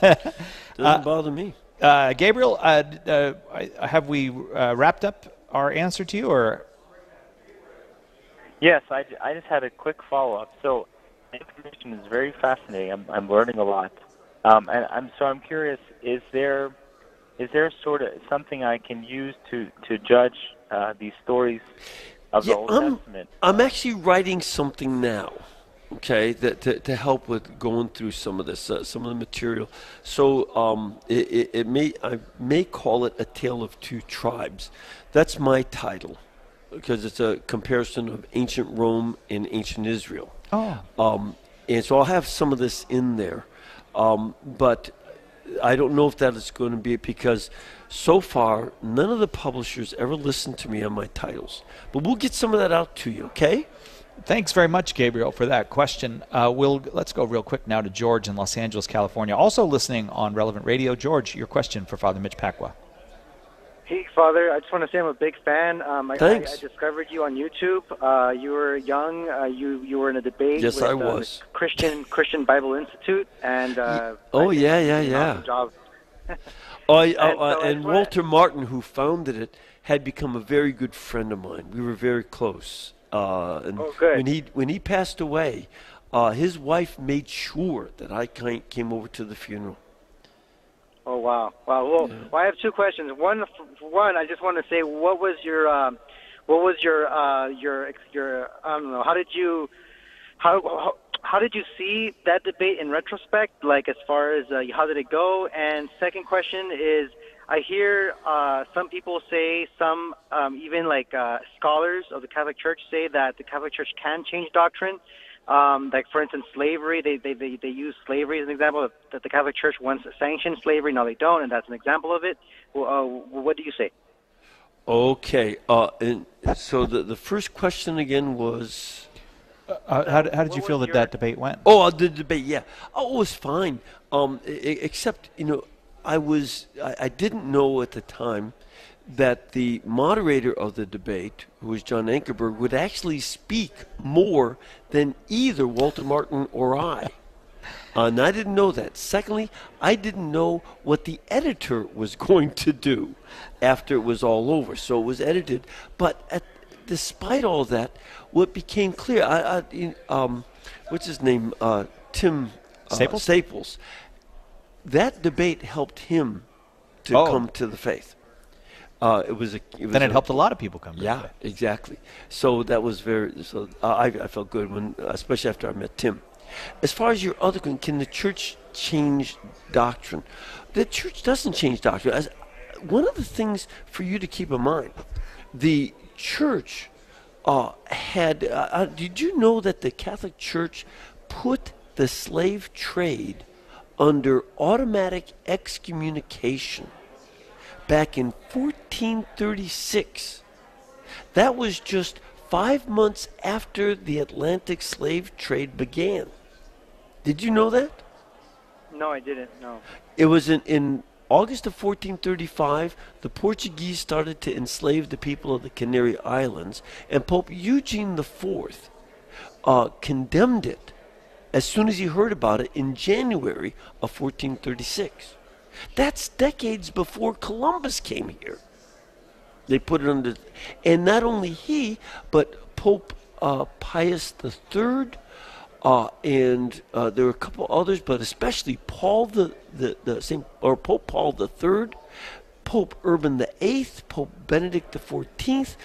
Doesn't bother me. Gabriel, have we wrapped up our answer to you, or? Yes, I just had a quick follow-up. So the information is very fascinating. I'm learning a lot. And I'm curious, is there sort of something I can use to judge these stories of the Old Testament? I'm actually writing something now, okay, to help with going through some of this, some of the material. So I may call it A Tale of Two Tribes. That's my title, because it's a comparison of ancient Rome and ancient Israel. Oh. And so I'll have some of this in there. But I don't know if that is going to be it, because so far none of the publishers ever listened to me on my titles. But we'll get some of that out to you, okay? Thanks very much, Gabriel, for that question. Let's go real quick now to George in Los Angeles, California, also listening on Relevant Radio. George, your question for Father Mitch Pacwa. Hey, Father, I just want to say I'm a big fan. Thanks. I discovered you on YouTube. You were young. You were in a debate yes, with I was. The Christian Bible Institute. And yeah. Job. And Walter Martin, who founded it, had become a very good friend of mine. We were very close. Good. When he passed away, his wife made sure that I came over to the funeral. Oh wow! Well, I have two questions. One, I just want to say, what was your I don't know, how did you see that debate in retrospect? Like, as far as how did it go? And second question is, I hear some people say, even scholars of the Catholic Church say that the Catholic Church can change doctrine. Like, for instance, slavery, they use slavery as an example, that the Catholic Church once sanctioned slavery, now they don't, and that's an example of it. What do you say? Okay, and so the first question again was? How did you feel that debate went? Oh, the debate, yeah. Oh, it was fine. Except, I didn't know at the time that the moderator of the debate, who was John Ankerberg, would actually speak more than either Walter Martin or I. And I didn't know that. Secondly, I didn't know what the editor was going to do after it was all over. So it was edited. But despite all that, what became clear, what's his name? Tim Staples. That debate helped him to come to the faith. Then it helped a lot of people come to the faith. Yeah, exactly. So that was I felt good, especially after I met Tim. As far as your other question, can the church change doctrine? The church doesn't change doctrine. One of the things for you to keep in mind, the church did you know that the Catholic Church put the slave trade under automatic excommunication back in 1436? That was just 5 months after the Atlantic slave trade began. Did you know that? No, I didn't. No. It was in August of 1435, the Portuguese started to enslave the people of the Canary Islands, and Pope Eugene IV condemned it as soon as he heard about it in January of 1436. That's decades before Columbus came here. They put it under, and not only he, but Pope Pius III, and there were a couple others, but especially Paul Pope Paul III, Pope Urban VIII, Pope Benedict XIV,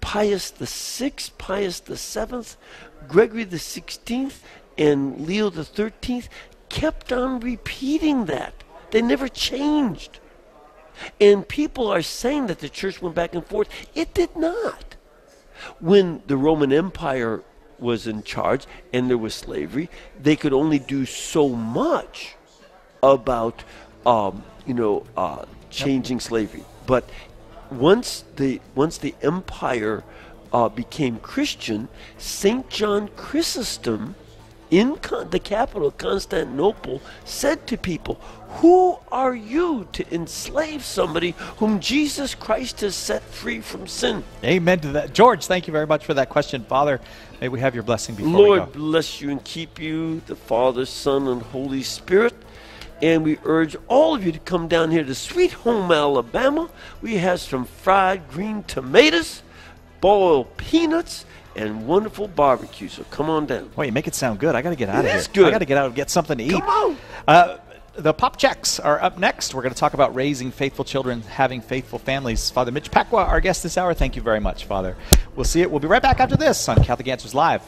Pius VI, Pius VII, Gregory XVI, and Leo XIII kept on repeating that. They never changed. And people are saying that the church went back and forth. It did not. When the Roman Empire was in charge and there was slavery, they could only do so much about changing slavery. But once the empire became Christian, St. John Chrysostom in the capital of Constantinople said to people, "Who are you to enslave somebody whom Jesus Christ has set free from sin?" Amen to that. George, thank you very much for that question. Father, may we have your blessing before Lord, we go. bless you and keep you, the Father, Son, and Holy Spirit. And we urge all of you to come down here to Sweet Home, Alabama. We have some fried green tomatoes, boiled peanuts, and wonderful barbecue. So come on down. Wait, you make it sound good. I got to get out of here. It's good. I got to get out and get something to eat. Come on. The Pop Checks are up next. We're going to talk about raising faithful children, having faithful families. Father Mitch Pacwa, our guest this hour. Thank you very much, Father. We'll see it. We'll be right back after this on Catholic Answers Live.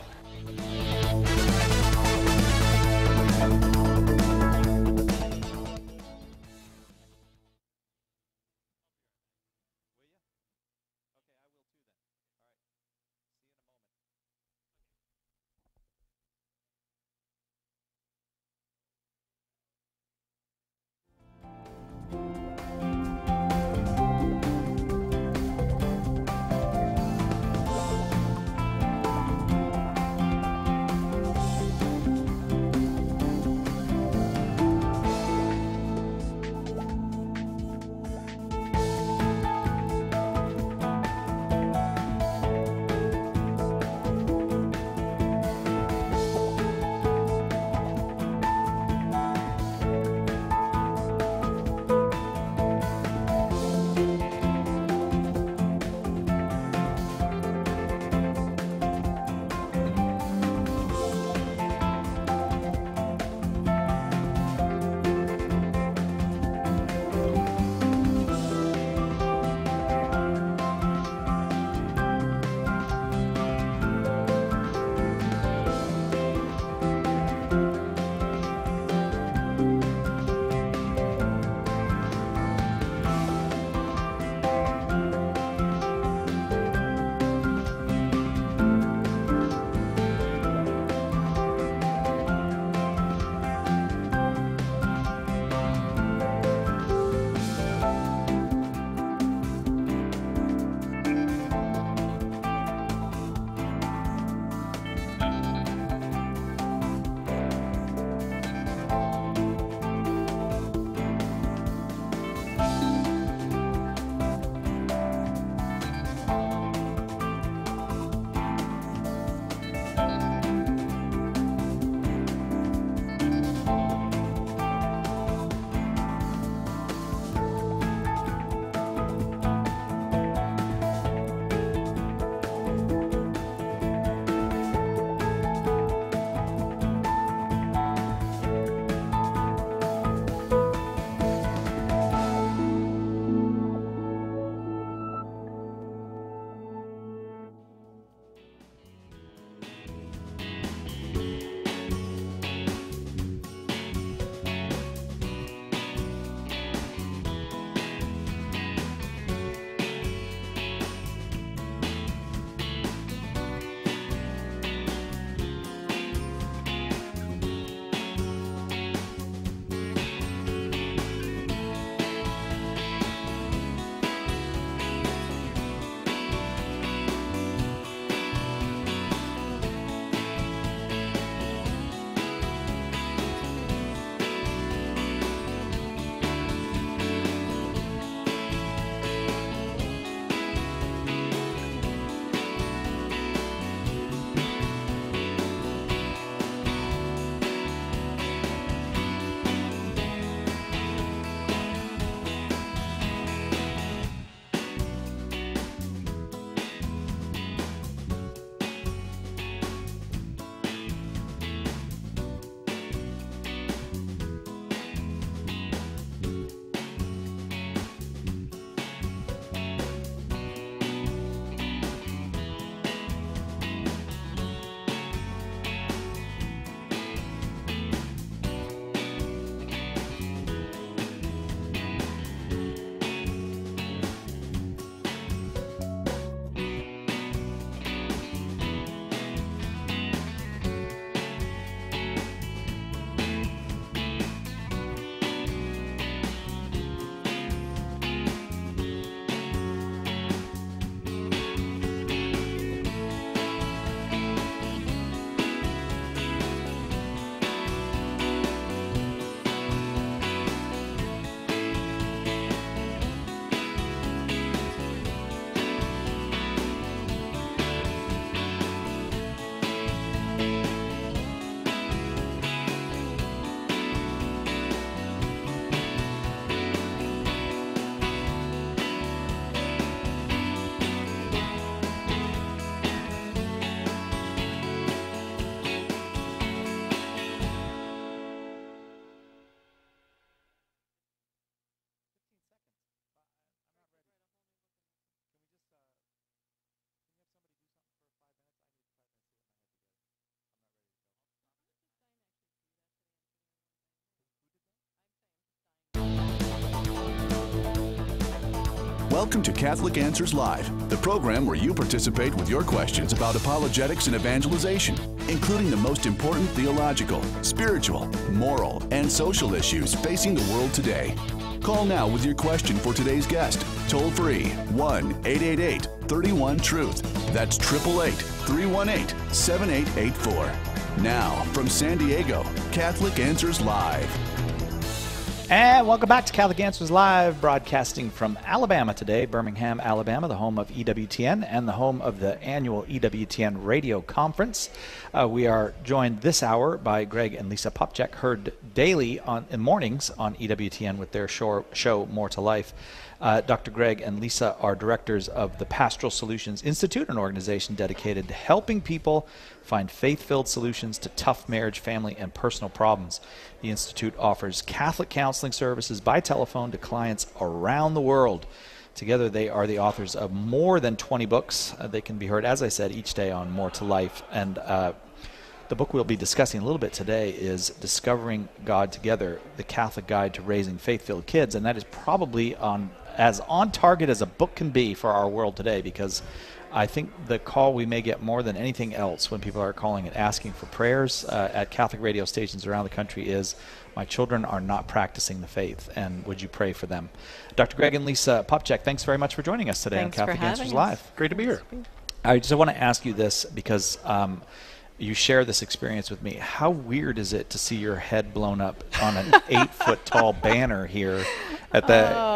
Welcome to Catholic Answers Live, the program where you participate with your questions about apologetics and evangelization, including the most important theological, spiritual, moral, and social issues facing the world today. Call now with your question for today's guest. Toll free 1-888-31-TRUTH. That's 888-318-7884. Now, from San Diego, Catholic Answers Live. And welcome back to Catholic Answers Live, broadcasting from Alabama today, Birmingham, Alabama, the home of EWTN and the home of the annual EWTN Radio Conference. We are joined this hour by Greg and Lisa Popcak, heard daily in mornings on EWTN with their show More to Life. Dr. Greg and Lisa are directors of the Pastoral Solutions Institute, an organization dedicated to helping people find faith-filled solutions to tough marriage, family, and personal problems. The Institute offers Catholic counseling services by telephone to clients around the world. Together, they are the authors of more than 20 books. They can be heard, as I said, each day on More to Life. And the book we'll be discussing a little bit today is Discovering God Together, the Catholic Guide to Raising Faith-Filled Kids. And that is probably as on target as a book can be for our world today, because I think the call we may get more than anything else when people are calling and asking for prayers at Catholic radio stations around the country is, my children are not practicing the faith, and would you pray for them? Dr. Greg and Lisa Popcak, thanks very much for joining us today on Catholic Answers Live. Great to be here. I just want to ask you this because you share this experience with me. How weird is it to see your head blown up on an 8-foot-tall banner here at the?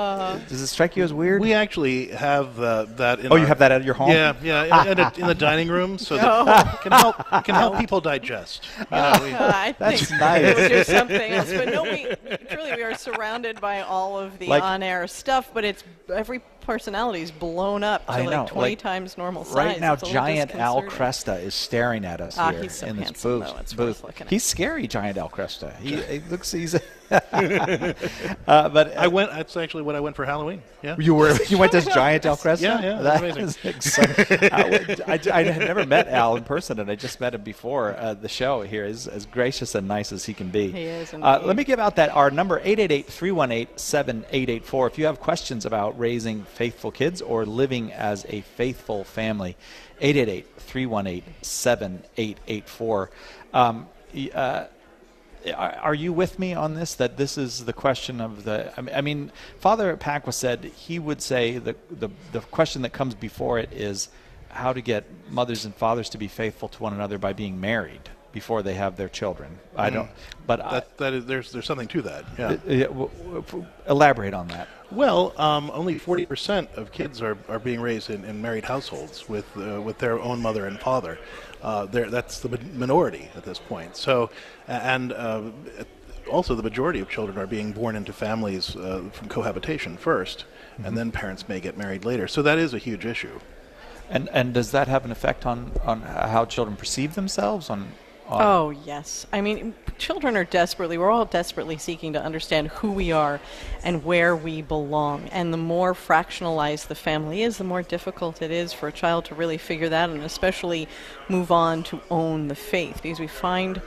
Does it strike you as weird? We actually have that. You have that at your home? Yeah, in the dining room, so that it can help people digest. I That's think nice. We'll do something else, but no, we are surrounded by all of the on-air stuff, but it's every personality is blown up to like 20 times normal size. Right now, It's a little giant Al disconcerting. Cresta is staring at us here he's so in this handsome, booth. though. It's worth looking at. He's scary, giant Al Cresta. He looks. He's. But I went. That's actually what I went for Halloween. Yeah. You went as giant Al Cresta? Yeah, That amazing. is exciting. I had never met Al in person, and I just met him before the show here. He's as gracious and nice as he can be. He is indeed. Let me give out our number, 888-318-7884. If you have questions about raising faithful kids or living as a faithful family, 888-318-7884. Are you with me on this, that this is the question of the... I mean, Father Pacwa said he would say the question that comes before it is how to get mothers and fathers to be faithful to one another by being married before they have their children. I don't... But there's something to that. Yeah. Elaborate on that. Well, only 40% of kids are being raised in married households with their own mother and father. That's the minority at this point. So, and also the majority of children are being born into families from cohabitation first, and then parents may get married later. So that is a huge issue. And does that have an effect on how children perceive themselves? Oh, yes. I mean, we're all desperately seeking to understand who we are and where we belong. And the more fractionalized the family is, the more difficult it is for a child to really figure that out, and especially move on to own the faith, because we find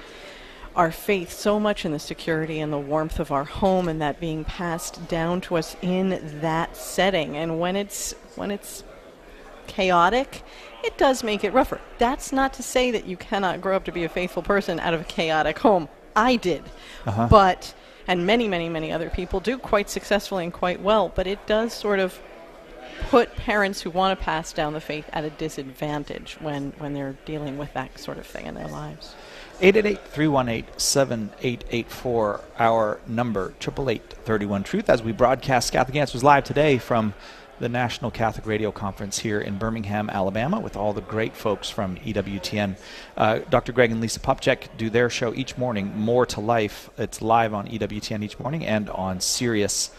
our faith so much in the security and the warmth of our home, and that being passed down to us in that setting. And when it's chaotic, it does make it rougher. That's not to say that you cannot grow up to be a faithful person out of a chaotic home. I did. But, and many, many, many other people do quite successfully and quite well, but it does sort of put parents who want to pass down the faith at a disadvantage when they're dealing with that sort of thing in their lives. 888-318-7884, our number, 888-31-TRUTH, as we broadcast Catholic Answers Live today from the National Catholic Radio Conference here in Birmingham, Alabama, with all the great folks from EWTN. Dr. Greg and Lisa Popcak do their show each morning, More to Life. It's live on EWTN each morning and on Sirius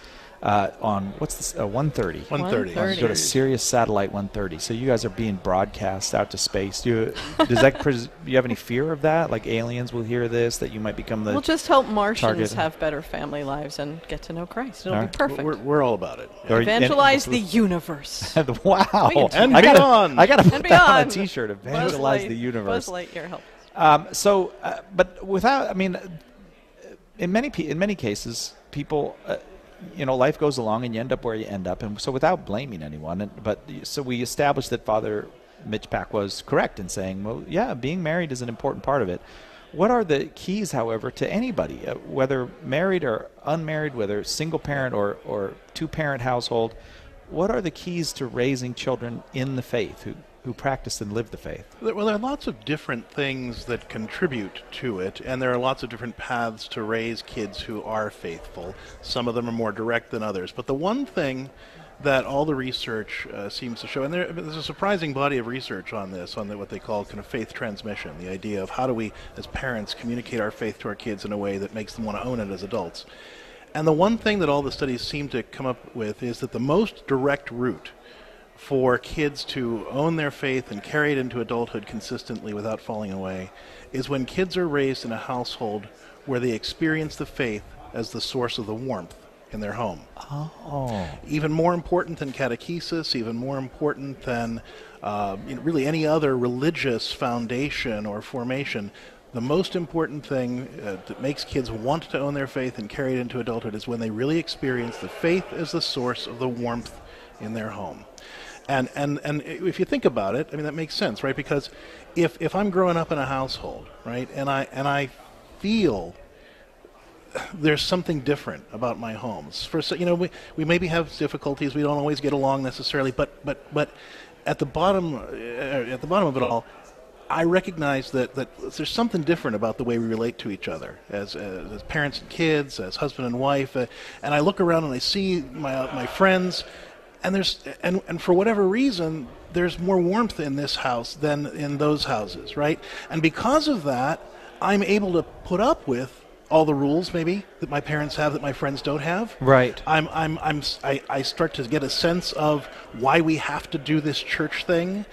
on, what's this, 130? 130. Go to Sirius Satellite 130. So you guys are being broadcast out to space. Do you have any fear of that? Like aliens will hear this, that you might become the We'll just help Martians target? have better family lives and get to know Christ. It'll be perfect. We're all about it. Evangelize the universe. Wow. And beyond. I got to put And that on a beyond. T-shirt. Evangelize the universe. Buzz Lightyear help. But without, I mean, in many cases, people, life goes along and you end up where you end up. And so without blaming anyone, so we established that Father Mitch Pack was correct in saying, well, yeah, being married is an important part of it. What are the keys, however, to anybody, whether married or unmarried, whether single parent or two-parent household, what are the keys to raising children in the faith who practice and live the faith? Well, there are lots of different things that contribute to it, and there are lots of different paths to raise kids who are faithful. Some of them are more direct than others. But the one thing that all the research seems to show, and there's a surprising body of research on this, on what they call kind of faith transmission, the idea of how do we, as parents, communicate our faith to our kids in a way that makes them want to own it as adults. And the one thing that all the studies seem to come up with is that the most direct route for kids to own their faith and carry it into adulthood consistently without falling away is when kids are raised in a household where they experience the faith as the source of the warmth in their home. Oh. Even more important than catechesis, even more important than really any other religious foundation or formation, the most important thing that makes kids want to own their faith and carry it into adulthood is when they really experience the faith as the source of the warmth in their home. And if you think about it, I mean, that makes sense, right? Because if I'm growing up in a household, right, and I feel there's something different about my homes. We maybe have difficulties. We don't always get along necessarily, but at the bottom of it all, I recognize that there's something different about the way we relate to each other as parents and kids, as husband and wife. And I look around and I see my friends, and for whatever reason, there's more warmth in this house than in those houses, right? And because of that, I'm able to put up with all the rules maybe that my parents have that my friends don't have. Right. I start to get a sense of why we have to do this church thing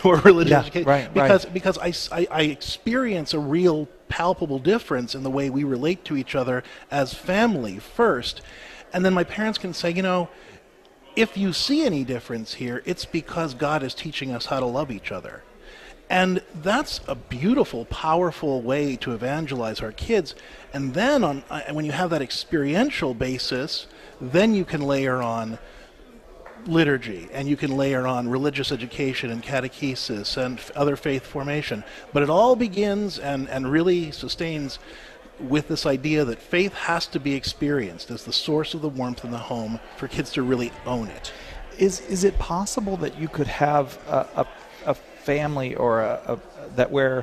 or religious education. Because I experience a real palpable difference in the way we relate to each other as family first. And then my parents can say, if you see any difference here, it's because God is teaching us how to love each other. And that's a beautiful, powerful way to evangelize our kids. And then when you have that experiential basis, then you can layer on liturgy, and you can layer on religious education and catechesis and other faith formation. But it all begins and really sustains with this idea that faith has to be experienced as the source of the warmth in the home for kids to really own it. Is it possible that you could have a family or that where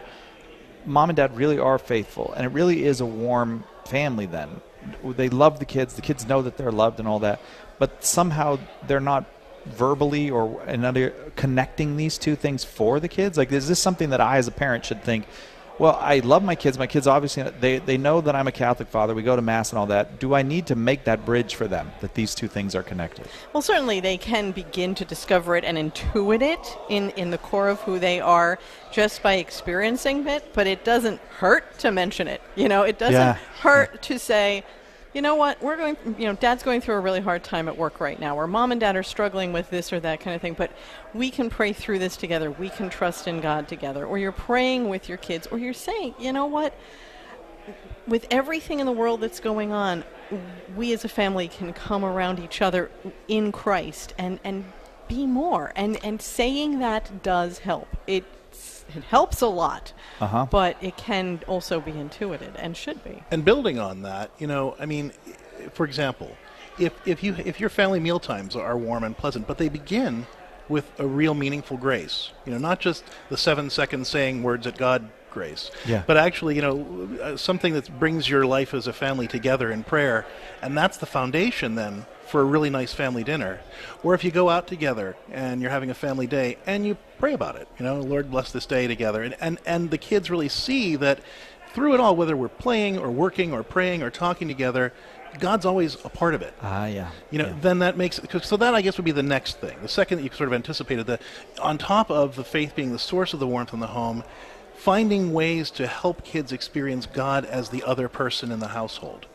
mom and dad really are faithful and it really is a warm family? Then they love the kids know that they're loved and all that, but somehow they're not verbally or another connecting these two things for the kids? Like, is this something that I as a parent should think, well, I love my kids obviously they know that I'm a Catholic father, we go to Mass and all that. Do I need to make that bridge for them, that these two things are connected? Well, certainly they can begin to discover it and intuit it in the core of who they are just by experiencing it, but it doesn't hurt to mention it. It doesn't hurt to say, you know what, Dad's going through a really hard time at work right now, or Mom and Dad are struggling with this or that kind of thing, but we can pray through this together. We can trust in God together. Or you're praying with your kids, or you're saying, you know what, with everything in the world that's going on, we as a family can come around each other in Christ and be more. And saying that does help. It helps a lot, but it can also be intuited and should be. And building on that, for example, if your family meal times are warm and pleasant, but they begin with a real meaningful grace, not just the 7-second saying words at God grace, but actually, something that brings your life as a family together in prayer, and that's the foundation then for a really nice family dinner. Or if you go out together and you're having a family day and you pray about it, Lord bless this day together, and the kids really see that through it all, whether we're playing or working or praying or talking together, God's always a part of it. Then that makes it, so that I guess would be the next thing. The second that you sort of anticipated, that on top of the faith being the source of the warmth in the home, finding ways to help kids experience God as the other person in the household.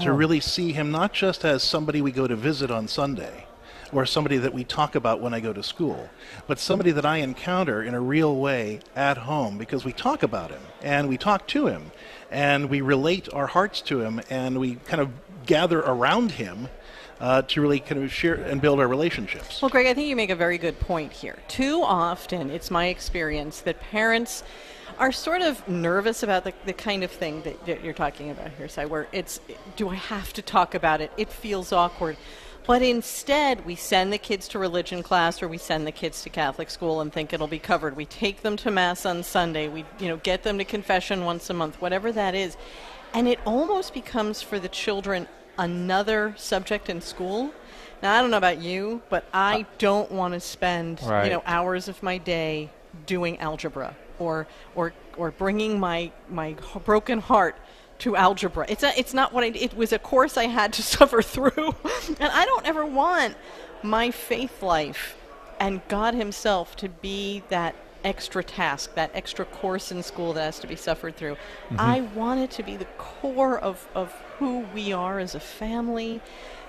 To really see him not just as somebody we go to visit on Sunday, or somebody that we talk about when I go to school, but somebody that I encounter in a real way at home, because we talk about him and we talk to him and we relate our hearts to him and we kind of gather around him to really kind of share and build our relationships. Well, Greg, I think you make a very good point here. Too often, it's my experience that parents are sort of nervous about the kind of thing that you're talking about here, Si, where it's, do I have to talk about it? It feels awkward. But instead, we send the kids to religion class or we send the kids to Catholic school and think it'll be covered. We take them to Mass on Sunday. We get them to confession once a month, whatever that is. And it almost becomes for the children another subject in school. Now, I don't know about you, but I don't want to spend hours of my day doing algebra or bringing my broken heart to algebra. It's not what it was a course I had to suffer through, and I don't ever want my faith life and God Himself to be that extra task, that extra course in school that has to be suffered through. Mm-hmm. I want it to be the core of who we are as a family,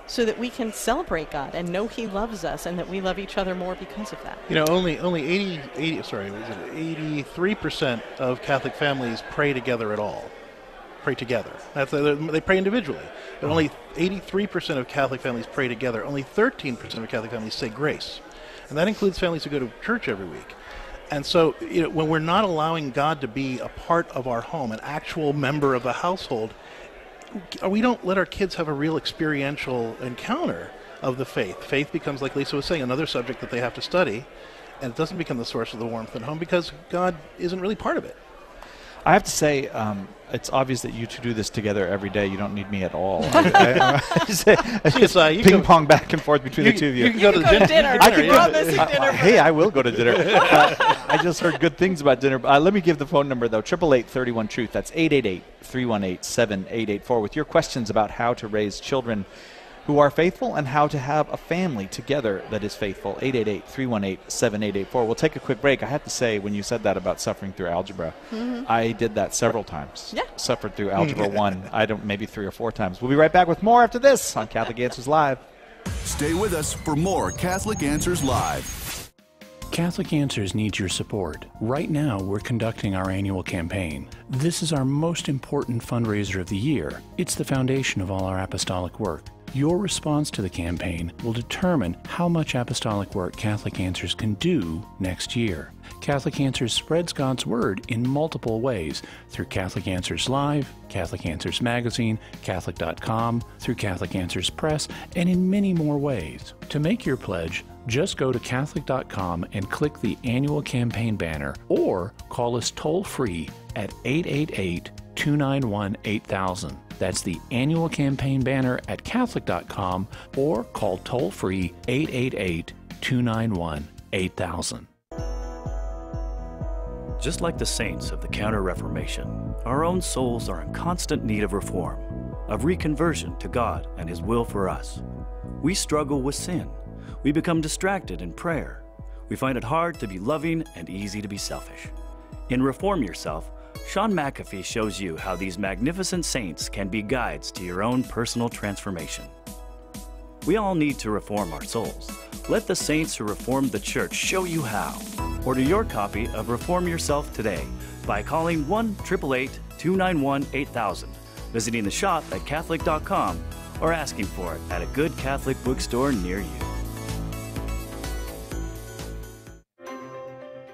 so that we can celebrate God and know He loves us and that we love each other more because of that. Only 83% of Catholic families pray together at all. Pray together. They pray individually. But only 83% of Catholic families pray together. Only 13% of Catholic families say grace. And that includes families who go to church every week. And so, when we're not allowing God to be a part of our home, an actual member of the household, we don't let our kids have a real experiential encounter of the faith. Faith becomes, like Lisa was saying, another subject that they have to study, and it doesn't become the source of the warmth at home because God isn't really part of it. I have to say, it's obvious that you two do this together every day. You don't need me at all. I just ping pong back and forth between the two of you. You can go to dinner. Hey, I will go to dinner. I just heard good things about dinner. Let me give the phone number, though, 888-31-TRUTH. That's 888-318-7884 with your questions about how to raise children who are faithful and how to have a family together that is faithful. 888-318-7884. We'll take a quick break. I have to say, when you said that about suffering through algebra, I did that several times. Yeah. Suffered through Algebra 1. Maybe 3 or 4 times. We'll be right back with more after this on Catholic Answers Live. Stay with us for more Catholic Answers Live. Catholic Answers needs your support. Right now, we're conducting our annual campaign. This is our most important fundraiser of the year. It's the foundation of all our apostolic work. Your response to the campaign will determine how much apostolic work Catholic Answers can do next year. Catholic Answers spreads God's Word in multiple ways, through Catholic Answers Live, Catholic Answers Magazine, Catholic.com, through Catholic Answers Press, and in many more ways. To make your pledge, just go to Catholic.com and click the annual campaign banner, or call us toll-free at 888-291-8000. That's the annual campaign banner at Catholic.com, or call toll-free 888-291-8000. Just like the saints of the Counter-Reformation, our own souls are in constant need of reform, of reconversion to God and His will for us. We struggle with sin. We become distracted in prayer. We find it hard to be loving and easy to be selfish. In Reform Yourself, Sean McAfee shows you how these magnificent saints can be guides to your own personal transformation. We all need to reform our souls. Let the saints who reformed the church show you how. Order your copy of Reform Yourself today by calling 1-888-291-8000, visiting the shop at Catholic.com, or asking for it at a good Catholic bookstore near you.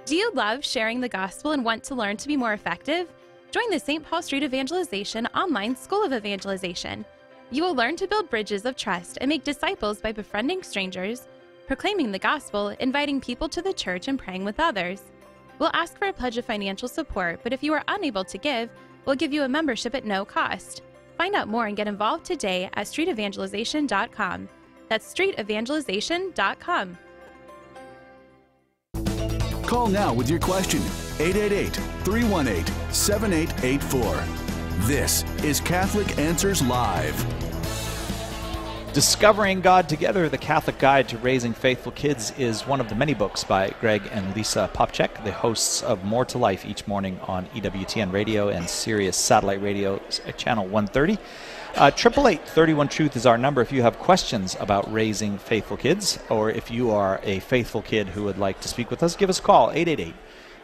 Do you love sharing the gospel and want to learn to be more effective? Join the St. Paul Street Evangelization Online School of Evangelization. You will learn to build bridges of trust and make disciples by befriending strangers, proclaiming the gospel, inviting people to the church, and praying with others. We'll ask for a pledge of financial support, but if you are unable to give, we'll give you a membership at no cost. Find out more and get involved today at streetevangelization.com. That's streetevangelization.com. Call now with your question. 888-318-7884. This is Catholic Answers Live. Discovering God Together, the Catholic Guide to Raising Faithful Kids, is one of the many books by Greg and Lisa Popcak, the hosts of More to Life each morning on EWTN Radio and Sirius Satellite Radio Channel 130. 888-31-TRUTH is our number if you have questions about raising faithful kids, or if you are a faithful kid who would like to speak with us, give us a call,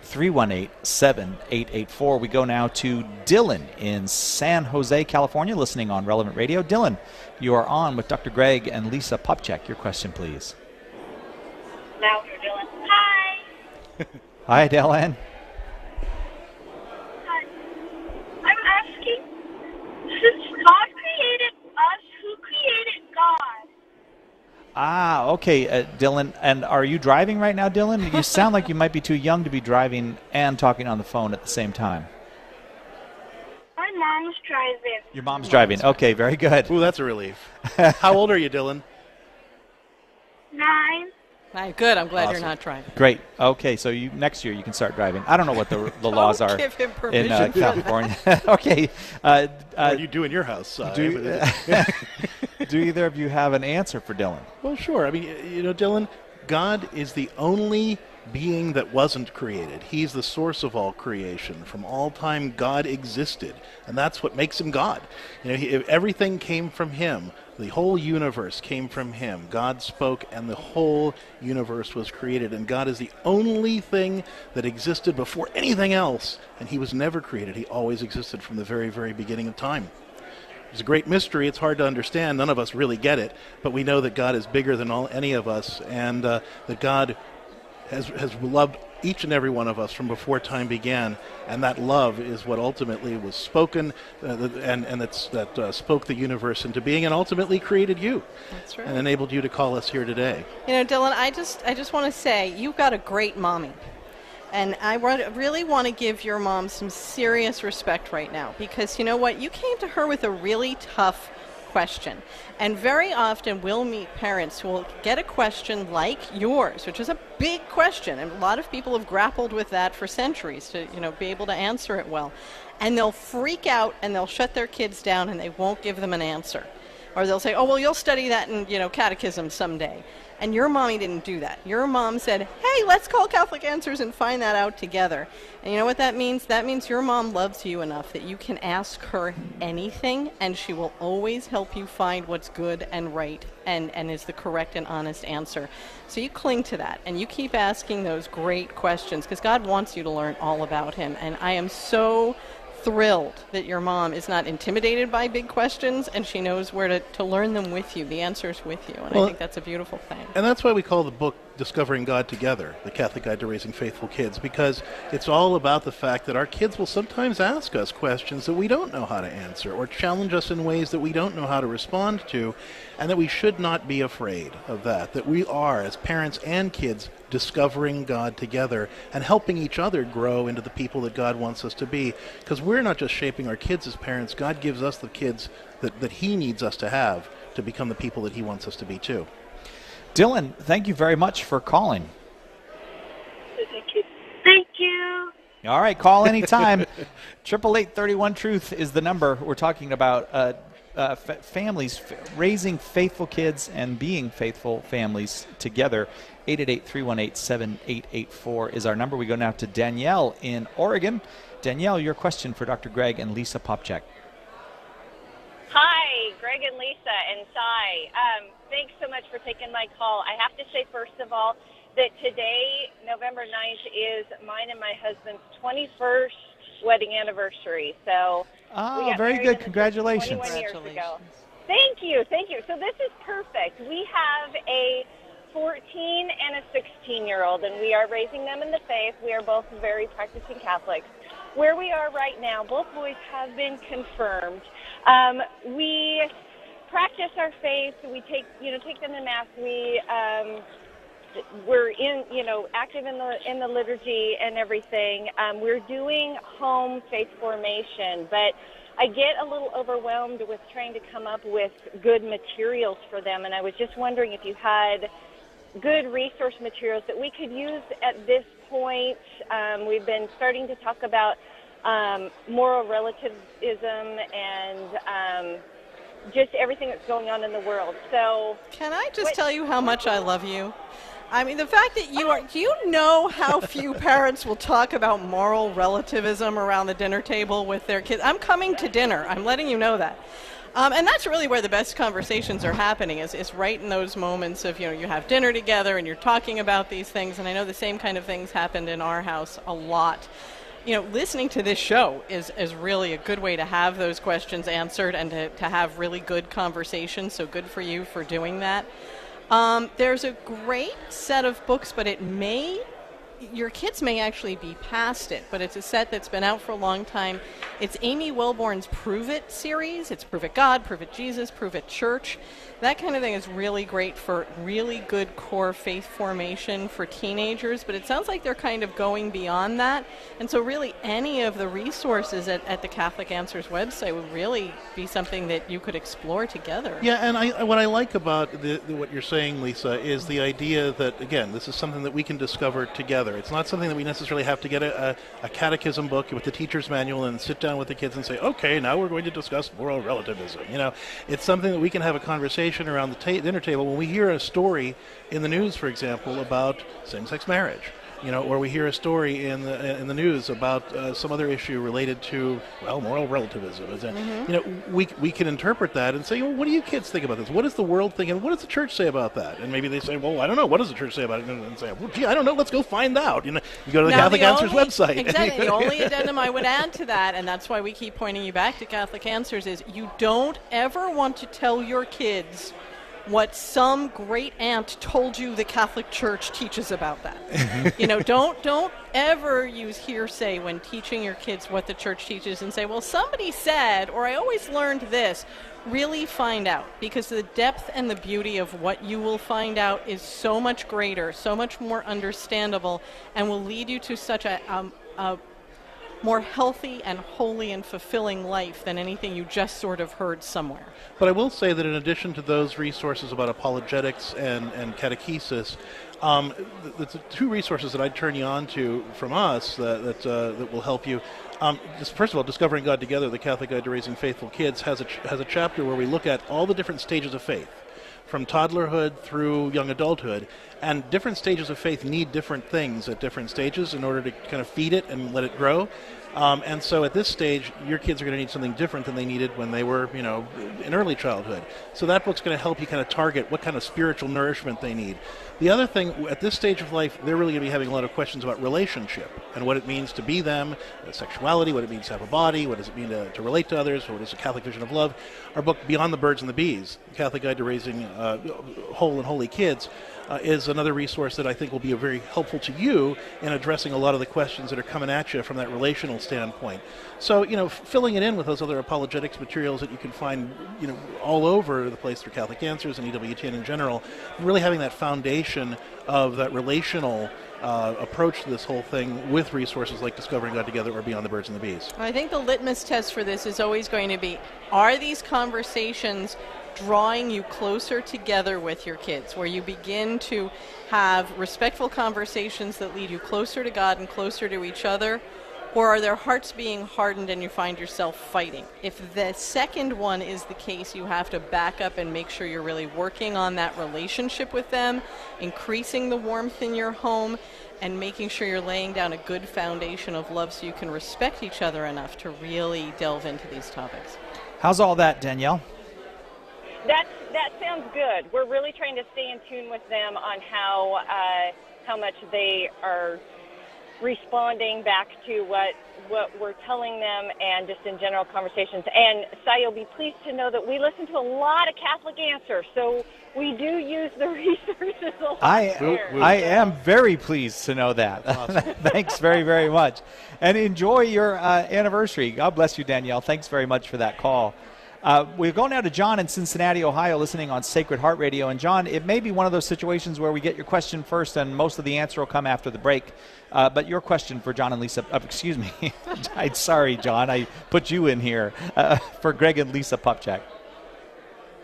888-318-7884. We go now to Dylan in San Jose, California, listening on Relevant Radio. Dylan, you are on with Dr. Greg and Lisa Popcak. Your question, please. Now for Dylan. Hi. Hi, Dylan. Hi. I'm asking, since God created us, who created God? Ah, okay, Dylan. And are you driving right now, Dylan? You sound like you might be too young to be driving and talking on the phone at the same time. My mom's driving. Your mom's driving. Okay, very good. Ooh, that's a relief. How old are you, Dylan? 9. Good. I'm glad Awesome. you're not driving. Great. Okay, so next year you can start driving. I don't know what the laws are give him in permission for California. Okay. What do you do in your house? Do either of you have an answer for Dylan? Well, sure. I mean, Dylan, God is the only being that wasn't created. He's the source of all creation. From all time, God existed, and that's what makes him God. Everything came from him. The whole universe came from him. God spoke, and the whole universe was created. And God is the only thing that existed before anything else, and he was never created. He always existed from the very, very beginning of time. It's a great mystery. It's hard to understand. None of us really get it, but we know that God is bigger than any of us, and that God has loved each and every one of us from before time began, and that love is what ultimately was spoken, that spoke the universe into being, and ultimately created you. That's right. And enabled you to call us here today. Dylan, I just want to say you've got a great mommy. And I really want to give your mom some serious respect right now, because you know what? You came to her with a really tough question. And very often we'll meet parents who will get a question like yours, which is a big question, and a lot of people have grappled with that for centuries to be able to answer it well. And they'll freak out and they'll shut their kids down and they won't give them an answer. Or they'll say, oh, well, you'll study that in catechism someday. And your mommy didn't do that. Your mom said, hey, let's call Catholic Answers and find that out together. And you know what that means? That means your mom loves you enough that you can ask her anything, and she will always help you find what's good and right and is the correct and honest answer. So you cling to that, and you keep asking those great questions, because God wants you to learn all about him. And I am so thrilled that your mom is not intimidated by big questions, and she knows where to learn them with you, the answers with you. And I think that's a beautiful thing. And that's why we call the book Discovering God Together, The Catholic Guide to Raising Faithful Kids, because it's all about the fact that our kids will sometimes ask us questions that we don't know how to answer, or challenge us in ways that we don't know how to respond to, and that we should not be afraid of that we are, as parents and kids, discovering God together and helping each other grow into the people that God wants us to be. Because we're not just shaping our kids as parents, God gives us the kids that he needs us to have to become the people that he wants us to be too. Dylan, thank you very much for calling. Thank you. All right, call anytime. 888-31-TRUTH is the number. We're talking about families, raising faithful kids and being faithful families together. 888-318-7884 is our number. We go now to Danielle in Oregon. Danielle, your question for Dr. Greg and Lisa Popcak. Hi, Greg and Lisa and Cy. Thanks so much for taking my call. I have to say, first of all, that today, November 9th, is mine and my husband's 21st wedding anniversary. So we got very married good. Congratulations. 21 years ago. Thank you. So this is perfect. We have a 14 and a 16-year-old, and we are raising them in the faith. We are both very practicing Catholics. Where we are right now, both boys have been confirmed. We practice our faith. We take them to Mass. We're active in the liturgy and everything. We're doing home faith formation, but I get a little overwhelmed with trying to come up with good materials for them, and I was just wondering if you had good resource materials that we could use at this point. We've been starting to talk about moral relativism and just everything that's going on in the world. So, can I just tell you how much I love you? I mean, the fact that do you know how few parents will talk about moral relativism around the dinner table with their kids? I'm coming to dinner. I'm letting you know that. And that's really where the best conversations are happening, is right in those moments of, you have dinner together and you're talking about these things. And I know the same kind of things happened in our house a lot. Listening to this show is really a good way to have those questions answered and to have really good conversations. So good for you for doing that. There's a great set of books, but your kids may actually be past it, but it's a set that's been out for a long time. It's Amy Welborn's Prove It series. It's Prove It God, Prove It Jesus, Prove It Church. That kind of thing is really great for really good core faith formation for teenagers, but it sounds like they're kind of going beyond that. And so really any of the resources at the Catholic Answers website would really be something that you could explore together. Yeah, and what I like about what you're saying, Lisa, is the idea that, again, this is something that we can discover together. It's not something that we necessarily have to get a catechism book with the teacher's manual and sit down with the kids and say, okay, now we're going to discuss moral relativism. It's something that we can have a conversation around the dinner table when we hear a story in the news, for example, about same-sex marriage. Or we hear a story in the news about some other issue related to, moral relativism. We can interpret that and say, what do you kids think about this? What does the world think, and what does the church say about that? And maybe they say, well, I don't know. What does the church say about it? And say, well, gee, I don't know. Let's go find out. You go to the Catholic Answers website. Exactly. The only addendum I would add to that, and that's why we keep pointing you back to Catholic Answers, is you don't ever want to tell your kids what some great aunt told you the Catholic Church teaches about that. Don't ever use hearsay when teaching your kids what the church teaches and say, well, somebody said, or I always learned this. Really find out, because the depth and the beauty of what you will find out is so much greater, so much more understandable, and will lead you to such a more healthy and holy and fulfilling life than anything you just sort of heard somewhere. But I will say that in addition to those resources about apologetics and catechesis, the two resources that I'd turn you on to from us that will help you. First of all, Discovering God Together, the Catholic Guide to Raising Faithful Kids, has a chapter where we look at all the different stages of faith, from toddlerhood through young adulthood, and different stages of faith need different things at different stages in order to kind of feed it and let it grow. And so at this stage, your kids are going to need something different than they needed when they were, in early childhood. So that book's going to help you kind of target what kind of spiritual nourishment they need. The other thing, at this stage of life, they're really going to be having a lot of questions about relationship and what it means to be them, sexuality, what it means to have a body, what does it mean to relate to others, what is a Catholic vision of love. Our book, Beyond the Birds and the Bees, the Catholic Guide to Raising Whole and Holy Kids, is another resource that I think will be very helpful to you in addressing a lot of the questions that are coming at you from that relational standpoint. So, filling it in with those other apologetics materials that you can find, all over the place through Catholic Answers and EWTN in general, really having that foundation of that relational approach to this whole thing with resources like Discovering God Together or Beyond the Birds and the Bees. I think the litmus test for this is always going to be, are these conversations drawing you closer together with your kids, where you begin to have respectful conversations that lead you closer to God and closer to each other? Or are their hearts being hardened and you find yourself fighting? If the second one is the case, you have to back up and make sure you're really working on that relationship with them, increasing the warmth in your home, and making sure you're laying down a good foundation of love so you can respect each other enough to really delve into these topics. How's all that, Danielle? That sounds good. We're really trying to stay in tune with them on how much they are responding back to what we're telling them, and just in general conversations. And Sai, you'll be pleased to know that we listen to a lot of Catholic Answers, so we do use the resources a lot. I am very pleased to know that. Awesome. Thanks very, very much. And enjoy your anniversary. God bless you, Danielle. Thanks very much for that call. We're going now to John in Cincinnati, Ohio, listening on Sacred Heart Radio. And, John, it may be one of those situations where we get your question first and most of the answer will come after the break. But your question for John and Lisa, excuse me. Sorry, John, I put you in here for Greg and Lisa Popchak.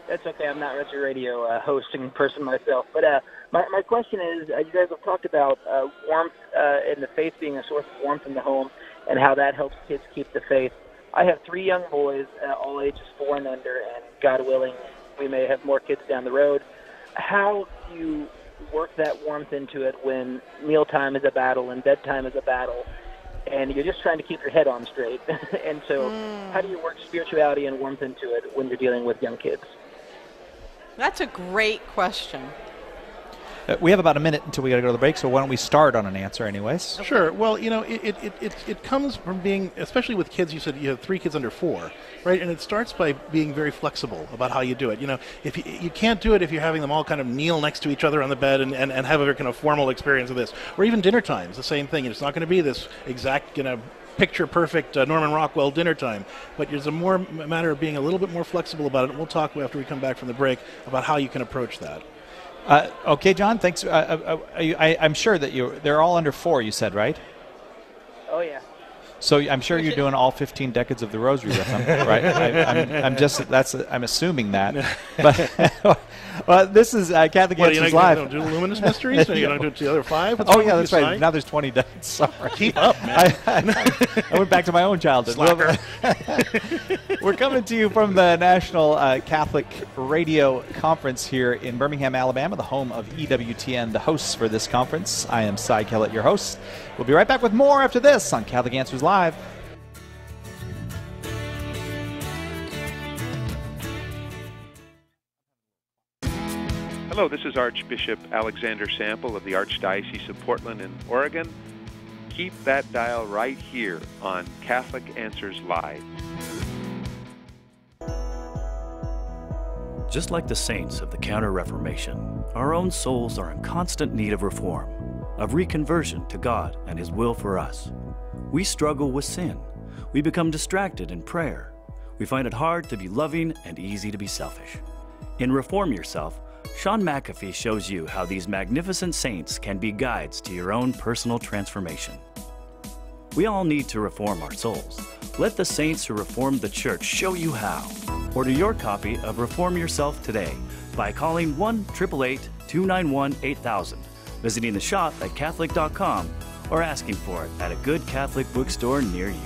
That's okay. I'm not Retro Radio hosting person myself. But my question is, you guys have talked about warmth and the faith being a source of warmth in the home and how that helps kids keep the faith. I have 3 young boys, all ages 4 and under, and God willing, we may have more kids down the road. How do you work that warmth into it when mealtime is a battle and bedtime is a battle, and you're just trying to keep your head on straight. And so how do you work spirituality and warmth into it when you're dealing with young kids? That's a great question. We have about a minute until we got to go to the break, so why don't we start on an answer anyways? Sure. Well, it comes from being, especially with kids, you said you have 3 kids under 4, right? And it starts by being very flexible about how you do it. If you can't do it if you're having them all kind of kneel next to each other on the bed and have a very kind of formal experience of this. Or even dinner time is the same thing. It's not going to be this exact, picture-perfect Norman Rockwell dinner time. But there's a matter of being a little bit more flexible about it. And we'll talk after we come back from the break about how you can approach that. Okay, John, thanks. I'm sure that they're all under 4, you said, right? Oh, yeah. So I'm sure you're doing all 15 decades of the Rosary with them, right? I'm assuming that. But well, this is Catholic Answers Live. You don't do Luminous Mysteries? You don't do the other 5? What's yeah, that's right. Now there's 20 decades. Sorry. Keep up, man. I went back to my own childhood. We're coming to you from the National Catholic Radio Conference here in Birmingham, Alabama, the home of EWTN, the hosts for this conference. I am Cy Kellett, your host. We'll be right back with more after this on Catholic Answers Live. Hello, this is Archbishop Alexander Sample of the Archdiocese of Portland in Oregon. Keep that dial right here on Catholic Answers Live. Just like the saints of the Counter-Reformation, our own souls are in constant need of reform, of reconversion to God and His will for us. We struggle with sin. We become distracted in prayer. We find it hard to be loving and easy to be selfish. In Reform Yourself, Sean McAfee shows you how these magnificent saints can be guides to your own personal transformation. We all need to reform our souls. Let the saints who reformed the church show you how. Order your copy of Reform Yourself today by calling 1-888-291-8000, visiting the shop at Catholic.com, or asking for it at a good Catholic bookstore near you.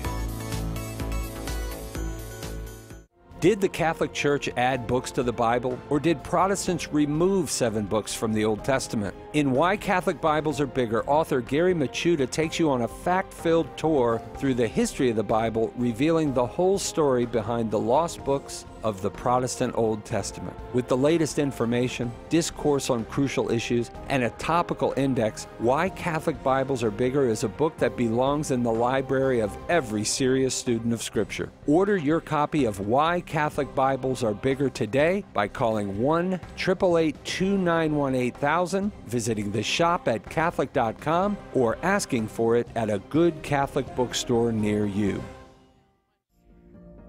Did the Catholic Church add books to the Bible, or did Protestants remove 7 books from the Old Testament? In Why Catholic Bibles Are Bigger, author Gary Machuda takes you on a fact-filled tour through the history of the Bible, revealing the whole story behind the lost books of the Protestant Old Testament. With the latest information, discourse on crucial issues, and a topical index, Why Catholic Bibles Are Bigger is a book that belongs in the library of every serious student of Scripture. Order your copy of Why Catholic Bibles Are Bigger today by calling 1-888-291-8000, visiting the shop at Catholic.com, or asking for it at a good Catholic bookstore near you.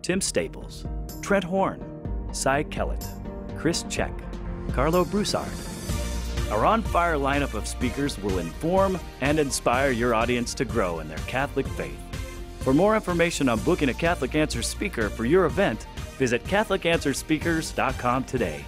Tim Staples, Trent Horn, Cy Kellett, Chris Check, Carlo Broussard. Our on-fire lineup of speakers will inform and inspire your audience to grow in their Catholic faith. For more information on booking a Catholic Answers speaker for your event, visit CatholicAnswersSpeakers.com today.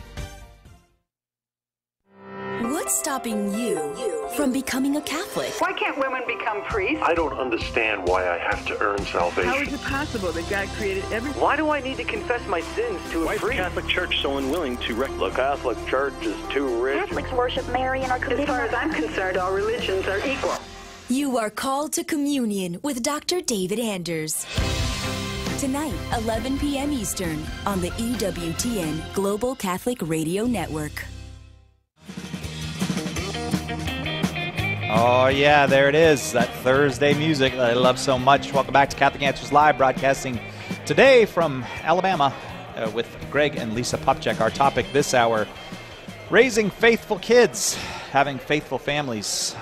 What's stopping you from becoming a Catholic? Why can't women become priests? I don't understand why I have to earn salvation. How is it possible that God created everything? Why do I need to confess my sins to a priest? Why is the Catholic Church so unwilling to The Catholic Church is too rich. Catholics worship Mary and are committed. As far as I'm concerned, all religions are equal. You are called to communion with Dr. David Anders. Tonight, 11 p.m. Eastern on the EWTN Global Catholic Radio Network. Oh, yeah, there it is, that Thursday music that I love so much. Welcome back to Catholic Answers Live, broadcasting today from Alabama with Greg and Lisa Popchak. Our topic this hour, raising faithful kids, having faithful families.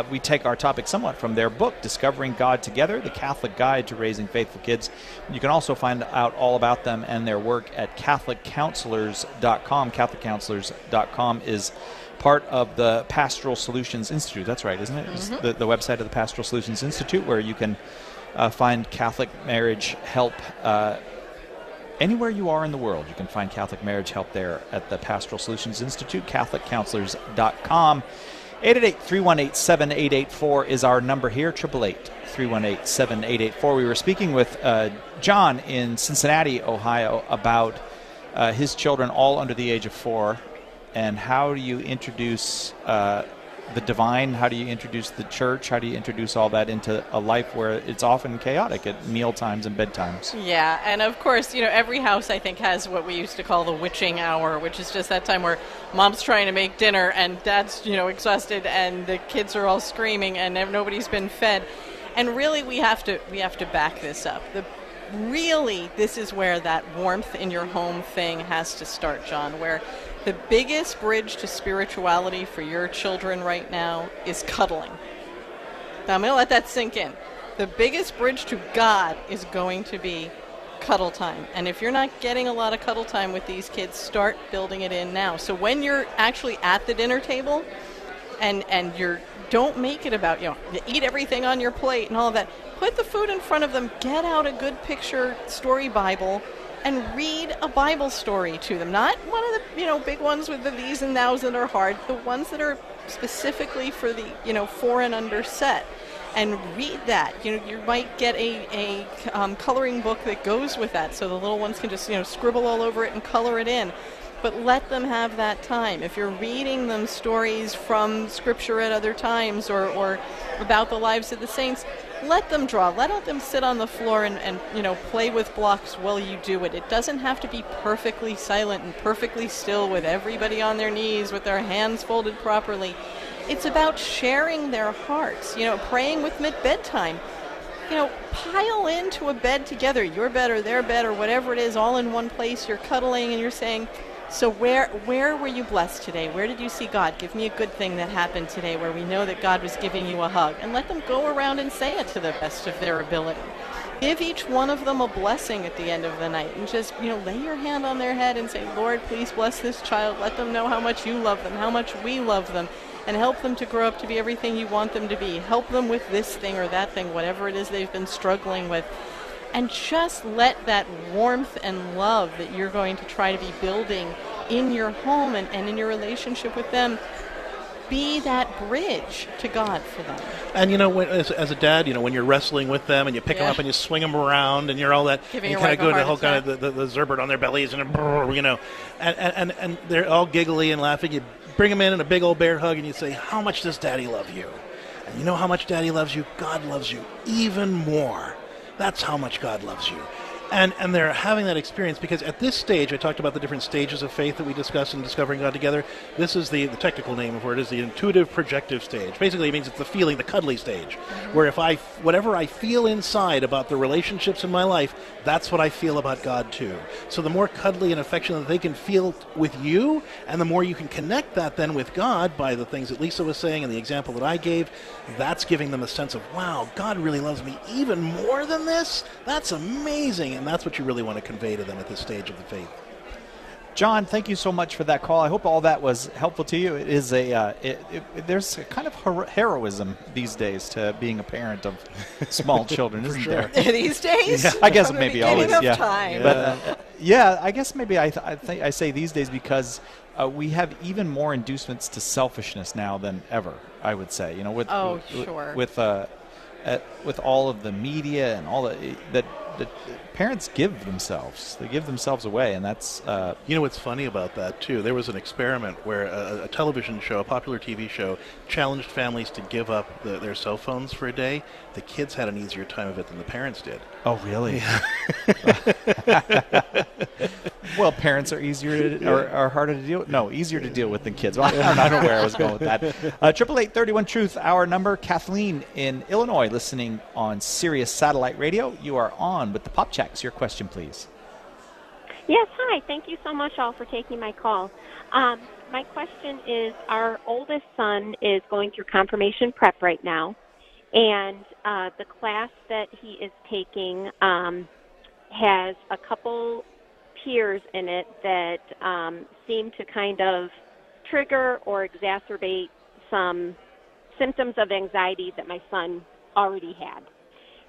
We take our topic somewhat from their book, Discovering God Together, The Catholic Guide to Raising Faithful Kids. You can also find out all about them and their work at CatholicCounselors.com. CatholicCounselors.com is part of the Pastoral Solutions Institute. That's right, isn't it? It's the website of the Pastoral Solutions Institute, where you can find Catholic marriage help anywhere you are in the world. You can find Catholic marriage help there at the Pastoral Solutions Institute, CatholicCounselors.com. 888-318-7884 is our number here, 888-318-7884. We were speaking with John in Cincinnati, Ohio, about his children all under the age of 4. And how do you introduce the divine? How do you introduce the church? How do you introduce all that into a life where it's often chaotic at meal times and bedtimes? Yeah, and of course, every house I think has what we used to call the witching hour, which is just that time where mom's trying to make dinner and dad's, exhausted and the kids are all screaming and nobody's been fed. And really we have to back this up. Really, this is where that warmth in your home thing has to start, John, where the biggest bridge to spirituality for your children right now is cuddling. Now, I'm going to let that sink in. The biggest bridge to God is going to be cuddle time. And if you're not getting a lot of cuddle time with these kids, start building it in now. So when you're actually at the dinner table and don't make it about, you eat everything on your plate and all of that. Put the food in front of them. Get out a good picture story Bible and read a Bible story to them. Not one of the, big ones with the these and thous that are hard. The ones that are specifically for the, 4 and under set. And read that. You might get a coloring book that goes with that so the little ones can just, scribble all over it and color it in. But let them have that time. If you're reading them stories from Scripture at other times or about the lives of the saints, let them draw. Let them sit on the floor and play with blocks while you do it. It doesn't have to be perfectly silent and perfectly still with everybody on their knees with their hands folded properly. It's about sharing their hearts, praying with them at bedtime. Pile into a bed together, your bed or their bed or whatever it is, all in one place. You're cuddling and you're saying, so where were you blessed today? Where did you see God? Give me a good thing that happened today where we know that God was giving you a hug. And let them go around and say it to the best of their ability. Give each one of them a blessing at the end of the night and just, lay your hand on their head and say, Lord, please bless this child. Let them know how much you love them, how much we love them, and help them to grow up to be everything you want them to be. Help them with this thing or that thing, whatever it is they've been struggling with. And just let that warmth and love that you're going to try to be building in your home and in your relationship with them be that bridge to God for them. And as a dad, when you're wrestling with them and you pick them up and you swing them around and you're all that, and you kind of go to the whole kind of the zerbert on their bellies and and they're all giggly and laughing. You bring them in a big old bear hug and you say, "How much does Daddy love you?" And you know how much Daddy loves you? God loves you even more. That's how much God loves you. And they're having that experience because at this stage, I talked about the different stages of faith that we discussed in Discovering God Together. This is the technical name of it is the intuitive projective stage. Basically, it means it's the feeling, the cuddly stage, where whatever I feel inside about the relationships in my life, that's what I feel about God too. So the more cuddly and affectionate they can feel with you, and the more you can connect that then with God by the things that Lisa was saying and the example that I gave, that's giving them a sense of, wow, God really loves me even more than this? That's amazing. And that's what you really want to convey to them at this stage of the faith. John, thank you so much for that call. I hope all that was helpful to you. It is there's a kind of heroism these days to being a parent of small children, isn't there? These days? Yeah. I guess maybe always. Yeah. Time. But I guess maybe I say these days because we have even more inducements to selfishness now than ever. I would say, with all of the media and all that parents give themselves. They give themselves away, and that's... what's funny about that, too? There was an experiment where a television show, a popular TV show, challenged families to give up their cell phones for a day. The kids had an easier time of it than the parents did. Oh, really? Well, parents are are harder to deal with. No, easier to deal with than kids. Well, I don't know where I was going with that. 888-31-TRUTH, our number. Kathleen in Illinois, listening on Sirius Satellite Radio. You are on with the Pop Checks. Your question, please. Yes, hi. Thank you so much all for taking my call. My question is, our oldest son is going through confirmation prep right now, and the class that he is taking has a couple peers in it that seem to kind of trigger or exacerbate some symptoms of anxiety that my son already had.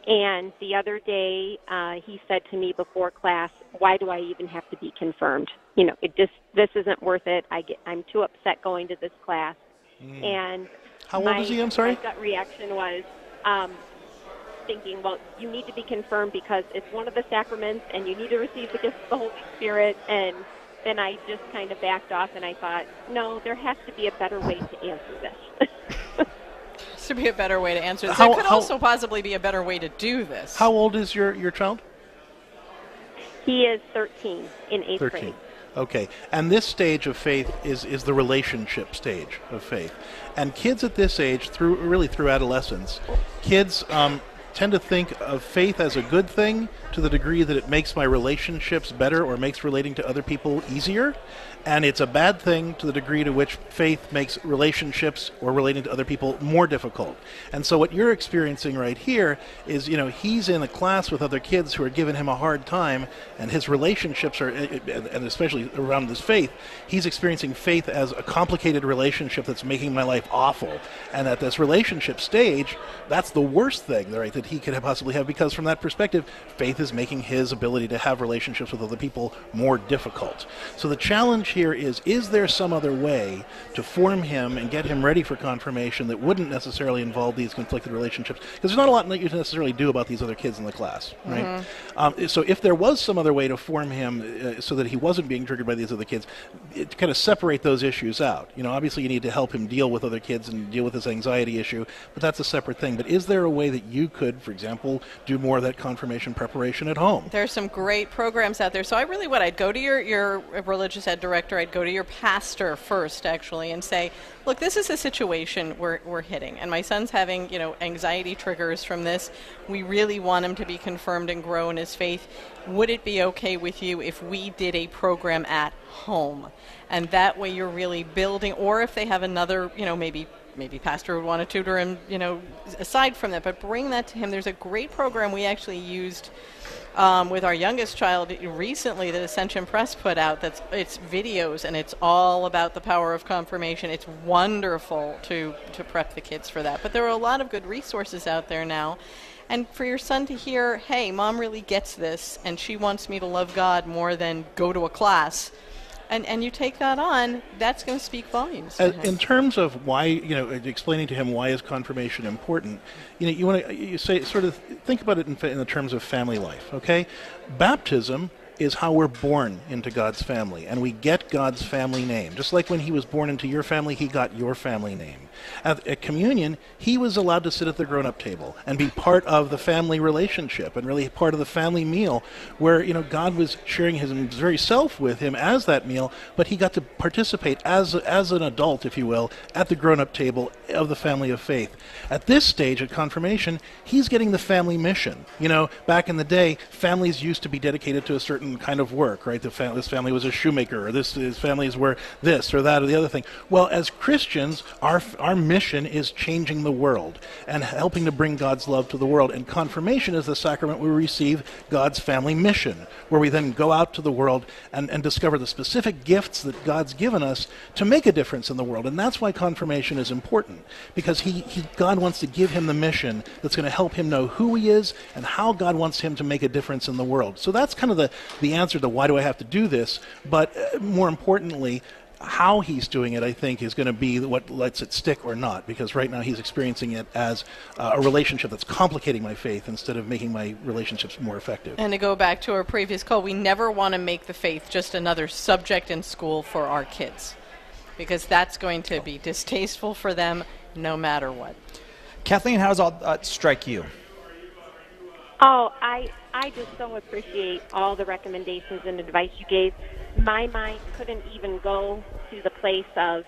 And the other day, he said to me before class, "Why do I even have to be confirmed? This isn't worth it. I'm too upset going to this class." And how old is he? I'm sorry. My gut reaction was thinking, well, you need to be confirmed because it's one of the sacraments, and you need to receive the gift of the Holy Spirit. And then I just kind of backed off, and I thought, no, there has to be a better way to answer this. to be a better way to answer this. There could also possibly be a better way to do this. How old is your child? He is 13 in 8th 13. grade. Okay, and this stage of faith is the relationship stage of faith. And kids at this age, through adolescence, kids tend to think of faith as a good thing to the degree that it makes my relationships better or makes relating to other people easier. And it's a bad thing to the degree to which faith makes relationships or relating to other people more difficult. And so what you're experiencing right here is, he's in a class with other kids who are giving him a hard time, and his relationships are, and especially around his faith, he's experiencing faith as a complicated relationship that's making my life awful. And at this relationship stage, that's the worst thing, right, that he could possibly have, because from that perspective, faith is making his ability to have relationships with other people more difficult. So the challenge here is there some other way to form him and get him ready for confirmation that wouldn't necessarily involve these conflicted relationships? Because there's not a lot that you can necessarily do about these other kids in the class, right? So if there was some other way to form him so that he wasn't being triggered by these other kids, to kind of separate those issues out. Obviously you need to help him deal with other kids and deal with this anxiety issue, but that's a separate thing. But is there a way that you could, for example, do more of that confirmation preparation at home? There's some great programs out there. So I'd go to your religious ed director, I'd go to your pastor first, actually, and say, look, this is a situation we're hitting, and my son's having, anxiety triggers from this. We really want him to be confirmed and grow in his faith. Would it be okay with you if we did a program at home? And that way you're really building, or if they have another, maybe pastor would want to tutor him, aside from that, but bring that to him. There's a great program we actually used with our youngest child recently that Ascension Press put out. It's videos, and it's all about the power of confirmation. It's wonderful to prep the kids for that. But there are a lot of good resources out there now. And for your son to hear, hey, Mom really gets this, and she wants me to love God more than go to a class, and you take that on, that's going to speak volumes to him. In terms of why, explaining to him why is confirmation important, you say, sort of think about it in the terms of family life, okay? Baptism is how we're born into God's family, and we get God's family name. Just like when he was born into your family, he got your family name. At communion, he was allowed to sit at the grown-up table and be part of the family relationship and really part of the family meal where, God was sharing his very self with him as that meal, but he got to participate as an adult, if you will, at the grown-up table of the family of faith. At this stage, at confirmation, he's getting the family mission. Back in the day, families used to be dedicated to a certain kind of work, right? This family was a shoemaker, or his families were this or that or the other thing. Well, as Christians, our mission is changing the world and helping to bring God's love to the world. And confirmation is the sacrament we receive God's family mission, where we then go out to the world and discover the specific gifts that God's given us to make a difference in the world. And that's why confirmation is important, because God wants to give him the mission that's going to help him know who he is and how God wants him to make a difference in the world. So that's kind of the answer to why do I have to do this, but more importantly, how he's doing it, I think, is going to be what lets it stick or not, because right now he's experiencing it as a relationship that's complicating my faith instead of making my relationships more effective. And to go back to our previous call, we never want to make the faith just another subject in school for our kids, because that's going to be distasteful for them no matter what. Kathleen, how does all that strike you? Oh, I just so appreciate all the recommendations and advice you gave. My mind couldn't even go to the place of,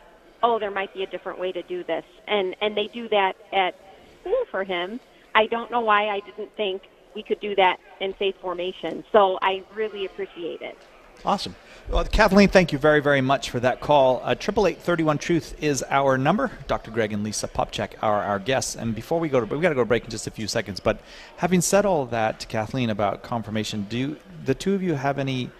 there might be a different way to do this. And they do that at school for him. I don't know why I didn't think we could do that in faith formation. So I really appreciate it. Awesome. Well, Kathleen, thank you very, very much for that call. 888-31-TRUTH is our number. Dr. Greg and Lisa Popcak are our guests. And before we go to we've got to go to break in just a few seconds. But having said all of that to Kathleen about confirmation, do the two of you have any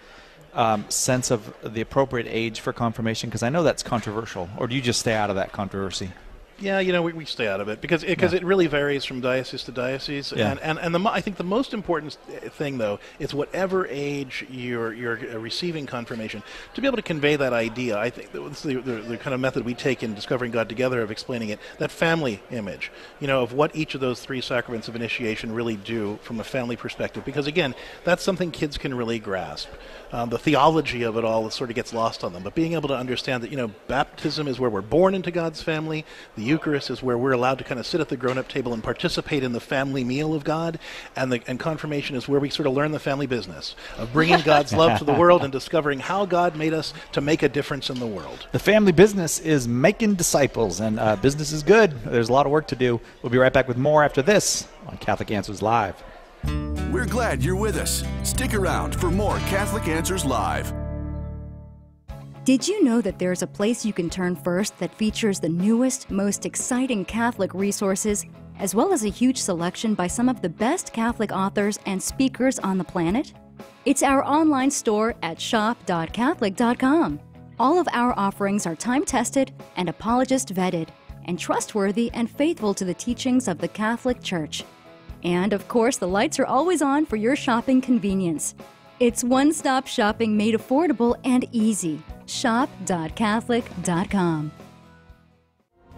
sense of the appropriate age for confirmation? Because I know that's controversial. Or do you just stay out of that controversy? Yeah, we stay out of it because it really varies from diocese to diocese. Yeah. And I think the most important thing, though, is whatever age you're receiving confirmation, to be able to convey that idea. I think that's the kind of method we take in Discovering God Together of explaining it, that family image, of what each of those three sacraments of initiation really do from a family perspective. Because, again, that's something kids can really grasp. The theology of it all sort of gets lost on them. But being able to understand that, baptism is where we're born into God's family. The The Eucharist is where we're allowed to kind of sit at the grown-up table and participate in the family meal of God, and confirmation is where we sort of learn the family business of bringing God's love to the world and discovering how God made us to make a difference in the world. The family business is making disciples, and business is good. There's a lot of work to do. We'll be right back with more after this on Catholic Answers Live. We're glad you're with us. Stick around for more Catholic Answers Live. Did you know that there's a place you can turn first that features the newest, most exciting Catholic resources, as well as a huge selection by some of the best Catholic authors and speakers on the planet? It's our online store at shop.catholic.com. All of our offerings are time-tested and apologist-vetted, and trustworthy and faithful to the teachings of the Catholic Church. And, of course, the lights are always on for your shopping convenience. It's one-stop shopping made affordable and easy. Shop.Catholic.com.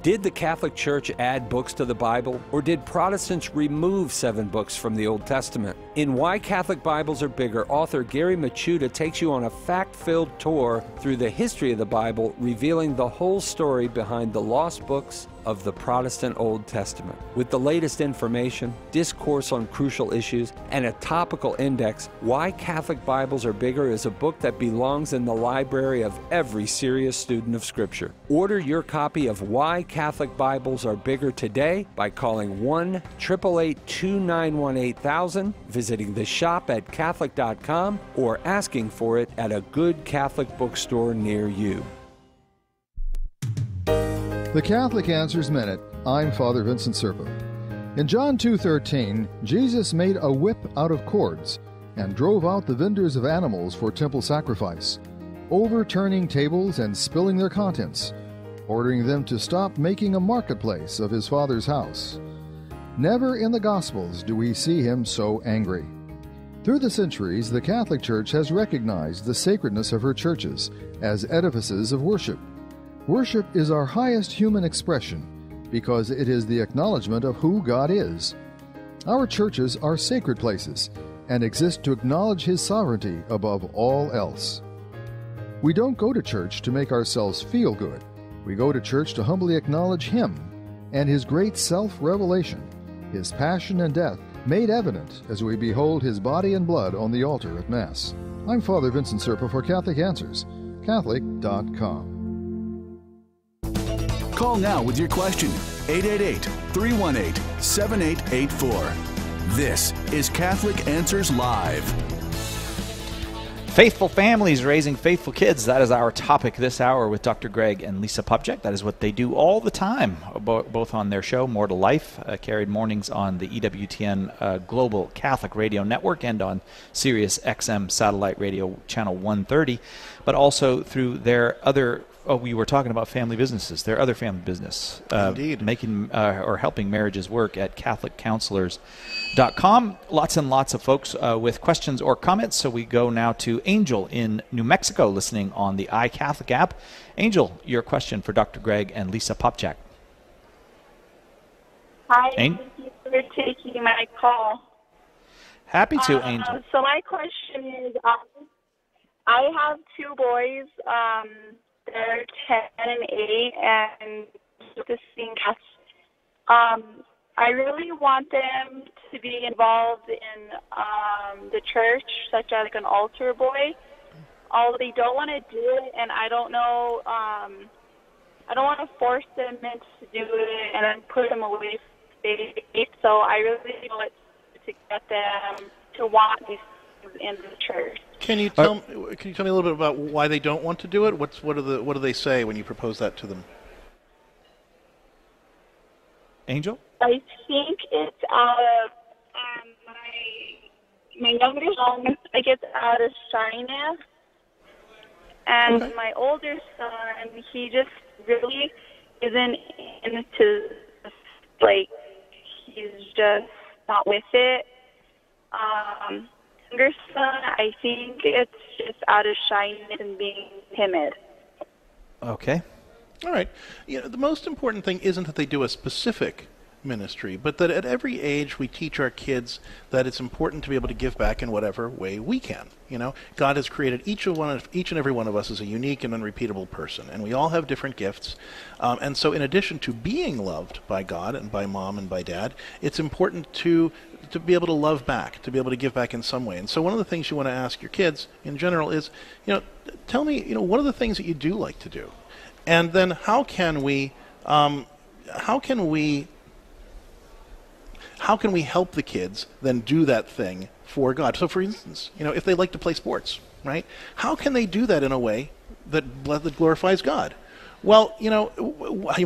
Did the Catholic Church add books to the Bible, or did Protestants remove 7 books from the Old Testament? In Why Catholic Bibles Are Bigger, author Gary Machuda takes you on a fact-filled tour through the history of the Bible, revealing the whole story behind the lost books of the Protestant Old Testament. With the latest information, discourse on crucial issues, and a topical index, Why Catholic Bibles Are Bigger is a book that belongs in the library of every serious student of Scripture. Order your copy of Why Catholic Bibles Are Bigger today by calling 1-888-291-8000, visiting the shop at Catholic.com, or asking for it at a good Catholic bookstore near you. The Catholic Answers Minute. I'm Father Vincent Serpa. In John 2:13, Jesus made a whip out of cords and drove out the vendors of animals for temple sacrifice, overturning tables and spilling their contents, ordering them to stop making a marketplace of his Father's house. Never in the Gospels do we see him so angry. Through the centuries, the Catholic Church has recognized the sacredness of her churches as edifices of worship. Worship is our highest human expression because it is the acknowledgement of who God is. Our churches are sacred places and exist to acknowledge His sovereignty above all else. We don't go to church to make ourselves feel good. We go to church to humbly acknowledge Him and His great self-revelation, His passion and death made evident as we behold His body and blood on the altar at Mass. I'm Father Vincent Serpa for Catholic Answers, Catholic.com. Call now with your question, 888-318-7884. This is Catholic Answers Live. Faithful families raising faithful kids. That is our topic this hour with Dr. Greg and Lisa Popcak. That is what they do all the time, both on their show, More to Life, carried mornings on the EWTN Global Catholic Radio Network and on Sirius XM Satellite Radio Channel 130, but also through their other we were talking about family businesses. Their other family business, Indeed, making or helping marriages work at CatholicCounselors.com. Lots and lots of folks with questions or comments. So we go now to Angel in New Mexico, listening on the iCatholic app. Angel, your question for Dr. Greg and Lisa Popcak. Hi, thank you for taking my call. Happy to, Angel. So my question is, I have 2 boys. They're 10 and 8, and the same class. I really want them to be involved in the church, such as like an altar boy. Although they don't want to do it, and I don't know. I don't want to force them into do it and then put them away from faith. So I really want to get them to want these things in the church. Can you tell me a little bit about why they don't want to do it? What do they say when you propose that to them? Angel? I think it's out of my younger son. I guess out of shyness, and my older son, he just really isn't into, like, he's just not with it. Younger son, I think it's just out of shyness and being timid. Okay. All right. The most important thing isn't that they do a specific ministry, but that at every age we teach our kids that it's important to be able to give back in whatever way we can. You know, God has created each and every one of us as a unique and unrepeatable person, and we all have different gifts. And so in addition to being loved by God and by mom and by dad, it's important to be able to love back, to be able to give back in some way. And so one of the things you want to ask your kids in general is, tell me, what are the things that you do like to do? And then how can we help the kids then do that thing for God? So for instance, if they like to play sports, right? How can they do that in a way that glorifies God? Well, you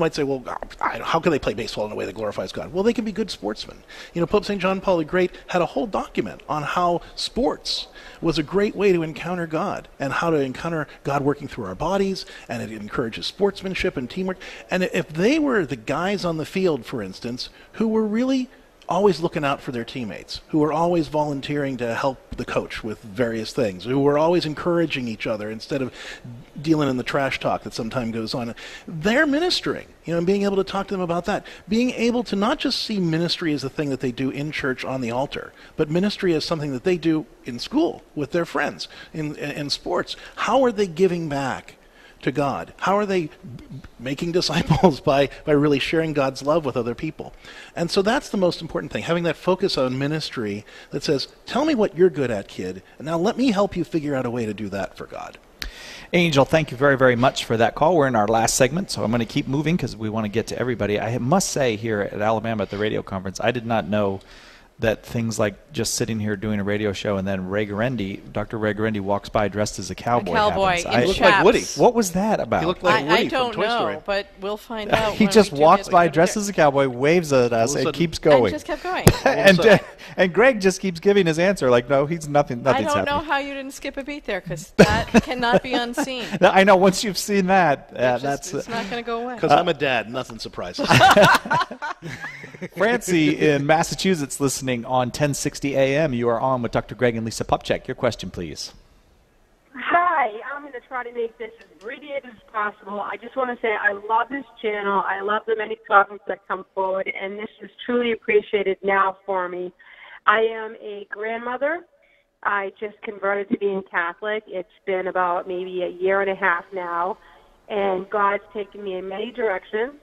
might say, well, how can they play baseball in a way that glorifies God? Well, they can be good sportsmen. Pope St. John Paul the Great had a whole document on how sports was a great way to encounter God and how to encounter God working through our bodies, and it encourages sportsmanship and teamwork. And if they were the guys on the field, for instance, who were really always looking out for their teammates, who were always volunteering to help the coach with various things, who were always encouraging each other instead of dealing in the trash talk that sometimes goes on. They're ministering, and being able to talk to them about that. Being able to not just see ministry as a thing that they do in church on the altar, but ministry as something that they do in school with their friends, in sports. How are they giving back to God? How are they making disciples by really sharing God's love with other people? And so that's the most important thing, having that focus on ministry that says, tell me what you're good at, kid, and now let me help you figure out a way to do that for God. Angel, thank you very, very much for that call. We're in our last segment, so I'm going to keep moving because we want to get to everybody. I must say here at Alabama at the radio conference, I did not know that things like just sitting here doing a radio show and then Dr. Ray Guarendi walks by dressed as a cowboy. He looked like Woody. What was that about? He looked like Woody I don't from Toy Story. know, but we'll find out. He just walks by dressed as a cowboy, waves at us, and keeps going. And just kept going. and Greg just keeps giving his answer like, no, he's nothing. I don't know how you didn't skip a beat there, because that cannot be unseen. I know. Once you've seen that, it's not going to go away. Because I'm a dad, nothing surprises me. Francie in Massachusetts listening on 1060 AM. You are on with Dr. Greg and Lisa Popcak. Your question, please. Hi. I'm going to try to make this as abbreviated as possible. I just want to say I love this channel. I love the many topics that come forward, and this is truly appreciated now for me. I am a grandmother. I just converted to being Catholic. It's been about maybe a year and a half now, and God's taken me in many directions.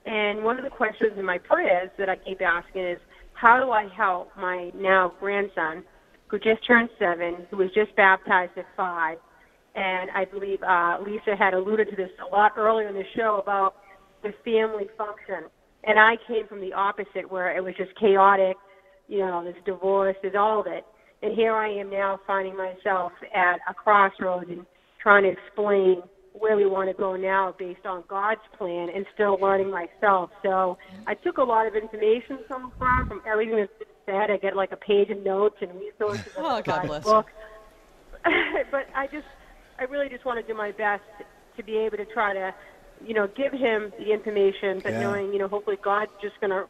And one of the questions in my prayers that I keep asking is, how do I help my now grandson, who just turned 7, who was just baptized at 5? And I believe Lisa had alluded to this a lot earlier in the show about the family function. And I came from the opposite, where it was just chaotic, there's divorce, there's all of it. And here I am now finding myself at a crossroads and trying to explain where we want to go now based on God's plan, and still learning myself. So I took a lot of information so far from everything that's been said. I get like a page of notes and resources. Oh, God bless. Book. But I really just want to do my best to be able to try to, give him the information, but knowing, hopefully God's just going to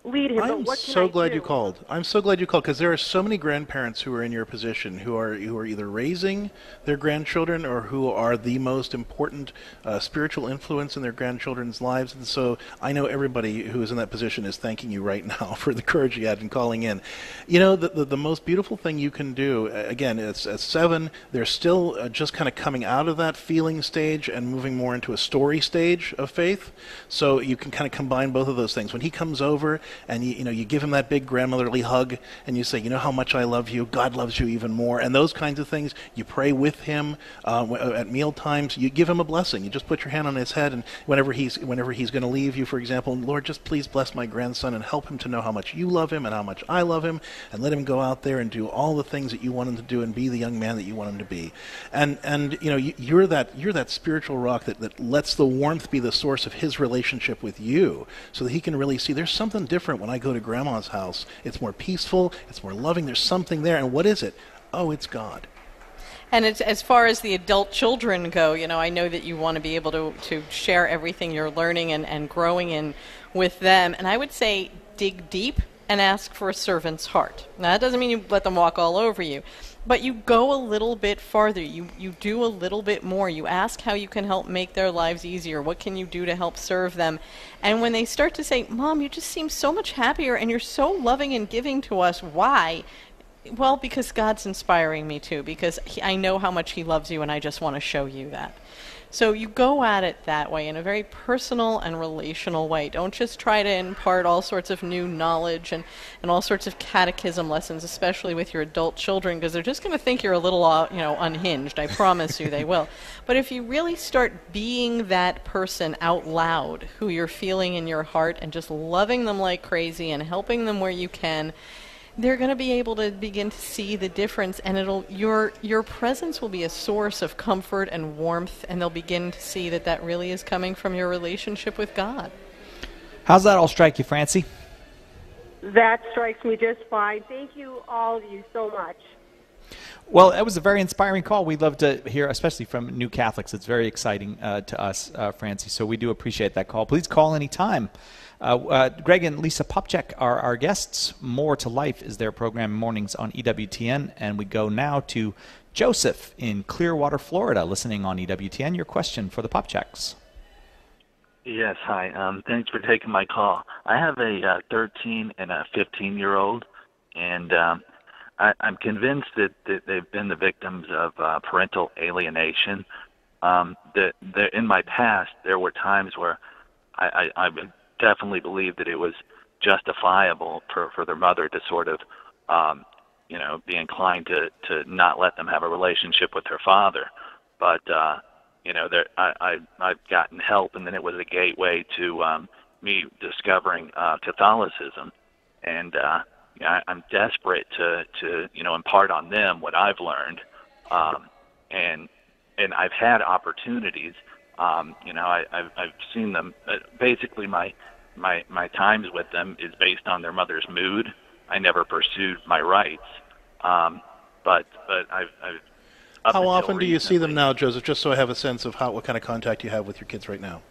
lead him. I'm so glad you called. I'm so glad you called, because there are so many grandparents who are in your position who are either raising their grandchildren or who are the most important spiritual influence in their grandchildren's lives. And so I know everybody who is in that position is thanking you right now for the courage you had in calling in. The most beautiful thing you can do, again, it's at 7, they're still just kind of coming out of that feeling stage and moving more into a story stage of faith. So you can kind of combine both of those things. When he comes over, and you give him that big grandmotherly hug, and you say, how much I love you, God loves you even more, and those kinds of things. You pray with him at meal times. You give him a blessing. You just put your hand on his head, and whenever he's going to leave you, for example, Lord, just please bless my grandson and help him to know how much you love him and how much I love him, and let him go out there and do all the things that you want him to do and be the young man that you want him to be. And you're that spiritual rock that lets the warmth be the source of his relationship with you, so that he can really see there's something different when I go to Grandma's house. It's more peaceful, it's more loving, there's something there. And what is it? Oh, it's God. And it's, as far as the adult children go, I know that you want to be able to share everything you're learning and growing in with them. And I would say dig deep and ask for a servant's heart. Now, that doesn't mean you let them walk all over you. But you go a little bit farther. You do a little bit more. You ask how you can help make their lives easier. What can you do to help serve them? And when they start to say, Mom, you just seem so much happier and you're so loving and giving to us, why? Well, because God's inspiring me to, because I know how much He loves you and I just want to show you that. So you go at it that way, in a very personal and relational way. Don't just try to impart all sorts of new knowledge and all sorts of catechism lessons, especially with your adult children, because they're just going to think you're a little, unhinged. I promise you they will. But if you really start being that person out loud, who you're feeling in your heart, and just loving them like crazy and helping them where you can, they're going to be able to begin to see the difference, and your presence will be a source of comfort and warmth, and they'll begin to see that really is coming from your relationship with God. How's that all strike you, Francie? That strikes me just fine. Thank you, all of you, so much. Well, it was a very inspiring call. We'd love to hear, especially from new Catholics. It's very exciting to us, Francie, so we do appreciate that call. Please call anytime. Greg and Lisa Popcak are our guests. More to Life is their program mornings on EWTN. And we go now to Joseph in Clearwater, Florida, listening on EWTN. Your question for the Popchaks. Yes, hi. Thanks for taking my call. I have a 13 and a 15-year-old, and I'm convinced that they've been the victims of parental alienation. In my past, there were times where I definitely believe that it was justifiable for their mother to sort of, be inclined to not let them have a relationship with her father. But, I've gotten help, and then it was a gateway to me discovering Catholicism. And I'm desperate to impart on them what I've learned. And I've had opportunities. I've seen them. Basically, my times with them is based on their mother's mood. I never pursued my rights, but I've How often do you see them now, Joseph? Just so I have a sense of what kind of contact you have with your kids right now.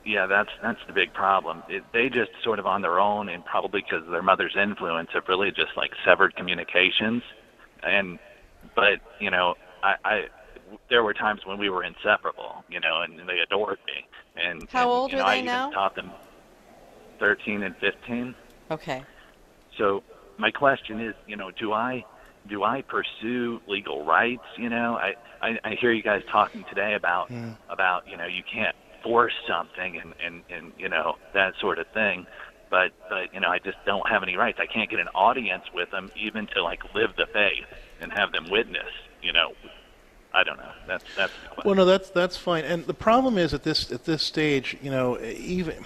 Yeah, that's the big problem. They just sort of on their own, and probably because of their mother's influence, have really just like severed communications. But there were times when we were inseparable, and they adored me. And how old are they I now? even taught them 13 and 15. Okay. So my question is, do I pursue legal rights? I hear you guys talking today about you can't force something and that sort of thing. But I just don't have any rights. I can't get an audience with them even to live the faith and have them witness. I don't know. That's the question. Well, no, that's fine. And the problem is at this stage, even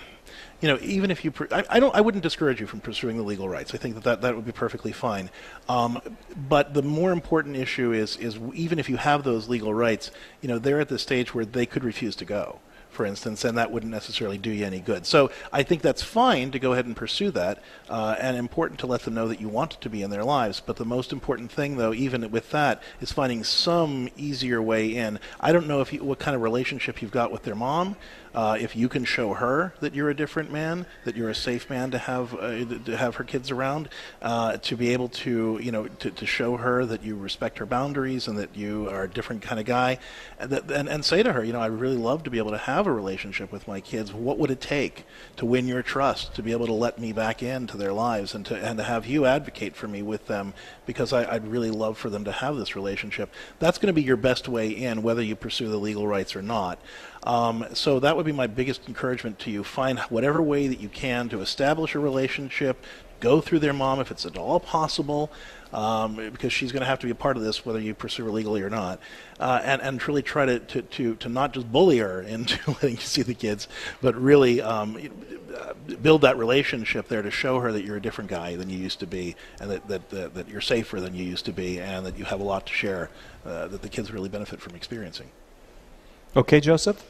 if you, I wouldn't discourage you from pursuing the legal rights. I think that would be perfectly fine. But the more important issue is even if you have those legal rights, they're at the stage where they could refuse to go, for instance, and that wouldn't necessarily do you any good. So I think that's fine to go ahead and pursue that, and important to let them know that you want to be in their lives. But the most important thing, though, even with that, is finding some easier way in. I don't know what kind of relationship you've got with their mom. If you can show her that you're a different man, that you're a safe man to have her kids around, to be able to to show her that you respect her boundaries and that you are a different kind of guy, and say to her, I really love to be able to have a relationship with my kids. What would it take to win your trust, to be able to let me back into their lives, and to have you advocate for me with them, because I'd really love for them to have this relationship. That's going to be your best way in, whether you pursue the legal rights or not. So that would be my biggest encouragement to you. Find whatever way that you can to establish a relationship. Go through their mom if it's at all possible, because she's going to have to be a part of this, whether you pursue her legally or not. And really try to not just bully her into letting you see the kids, but really build that relationship there to show her that you're a different guy than you used to be, and that you're safer than you used to be, and that you have a lot to share that the kids really benefit from experiencing. Okay, Joseph?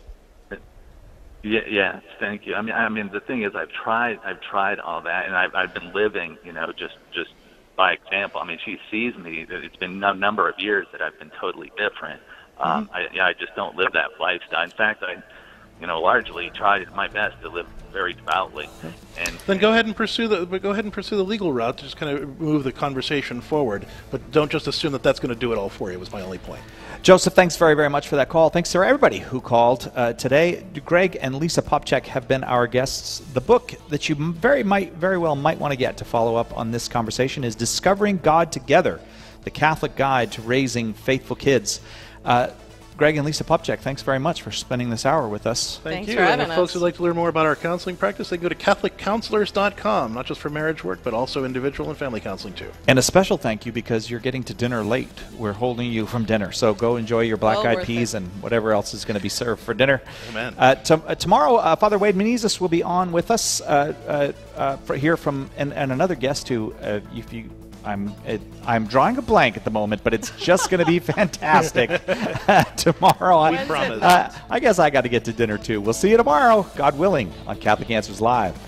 Yeah, thank you. I mean, the thing is, I've tried all that, and I've been living, just by example. I mean, she sees me. It's been a number of years that I've been totally different. I just don't live that lifestyle. In fact, largely tried my best to live very devoutly. And then go ahead and pursue the legal route to just kind of move the conversation forward, but don't just assume that that's going to do it all for you. Was my only point. Joseph, thanks very, very much for that call. Thanks to everybody who called today. Greg and Lisa Popcak have been our guests. The book that you very well might want to get to follow up on this conversation is Discovering God Together, The Catholic Guide to Raising Faithful Kids. Greg and Lisa Popcak, thanks very much for spending this hour with us. Thank you. And if folks would like to learn more about our counseling practice, they can go to CatholicCounselors.com, not just for marriage work, but also individual and family counseling too. And a special thank you because you're getting to dinner late. We're holding you from dinner, so go enjoy your black-eyed peas and whatever else is going to be served for dinner. Amen. Tomorrow, Father Wade Menezes will be on with us here from and another guest who, if you. I'm drawing a blank at the moment, but it's just going to be fantastic tomorrow. We promise. I guess I got to get to dinner too. We'll see you tomorrow, God willing, on Catholic Answers Live.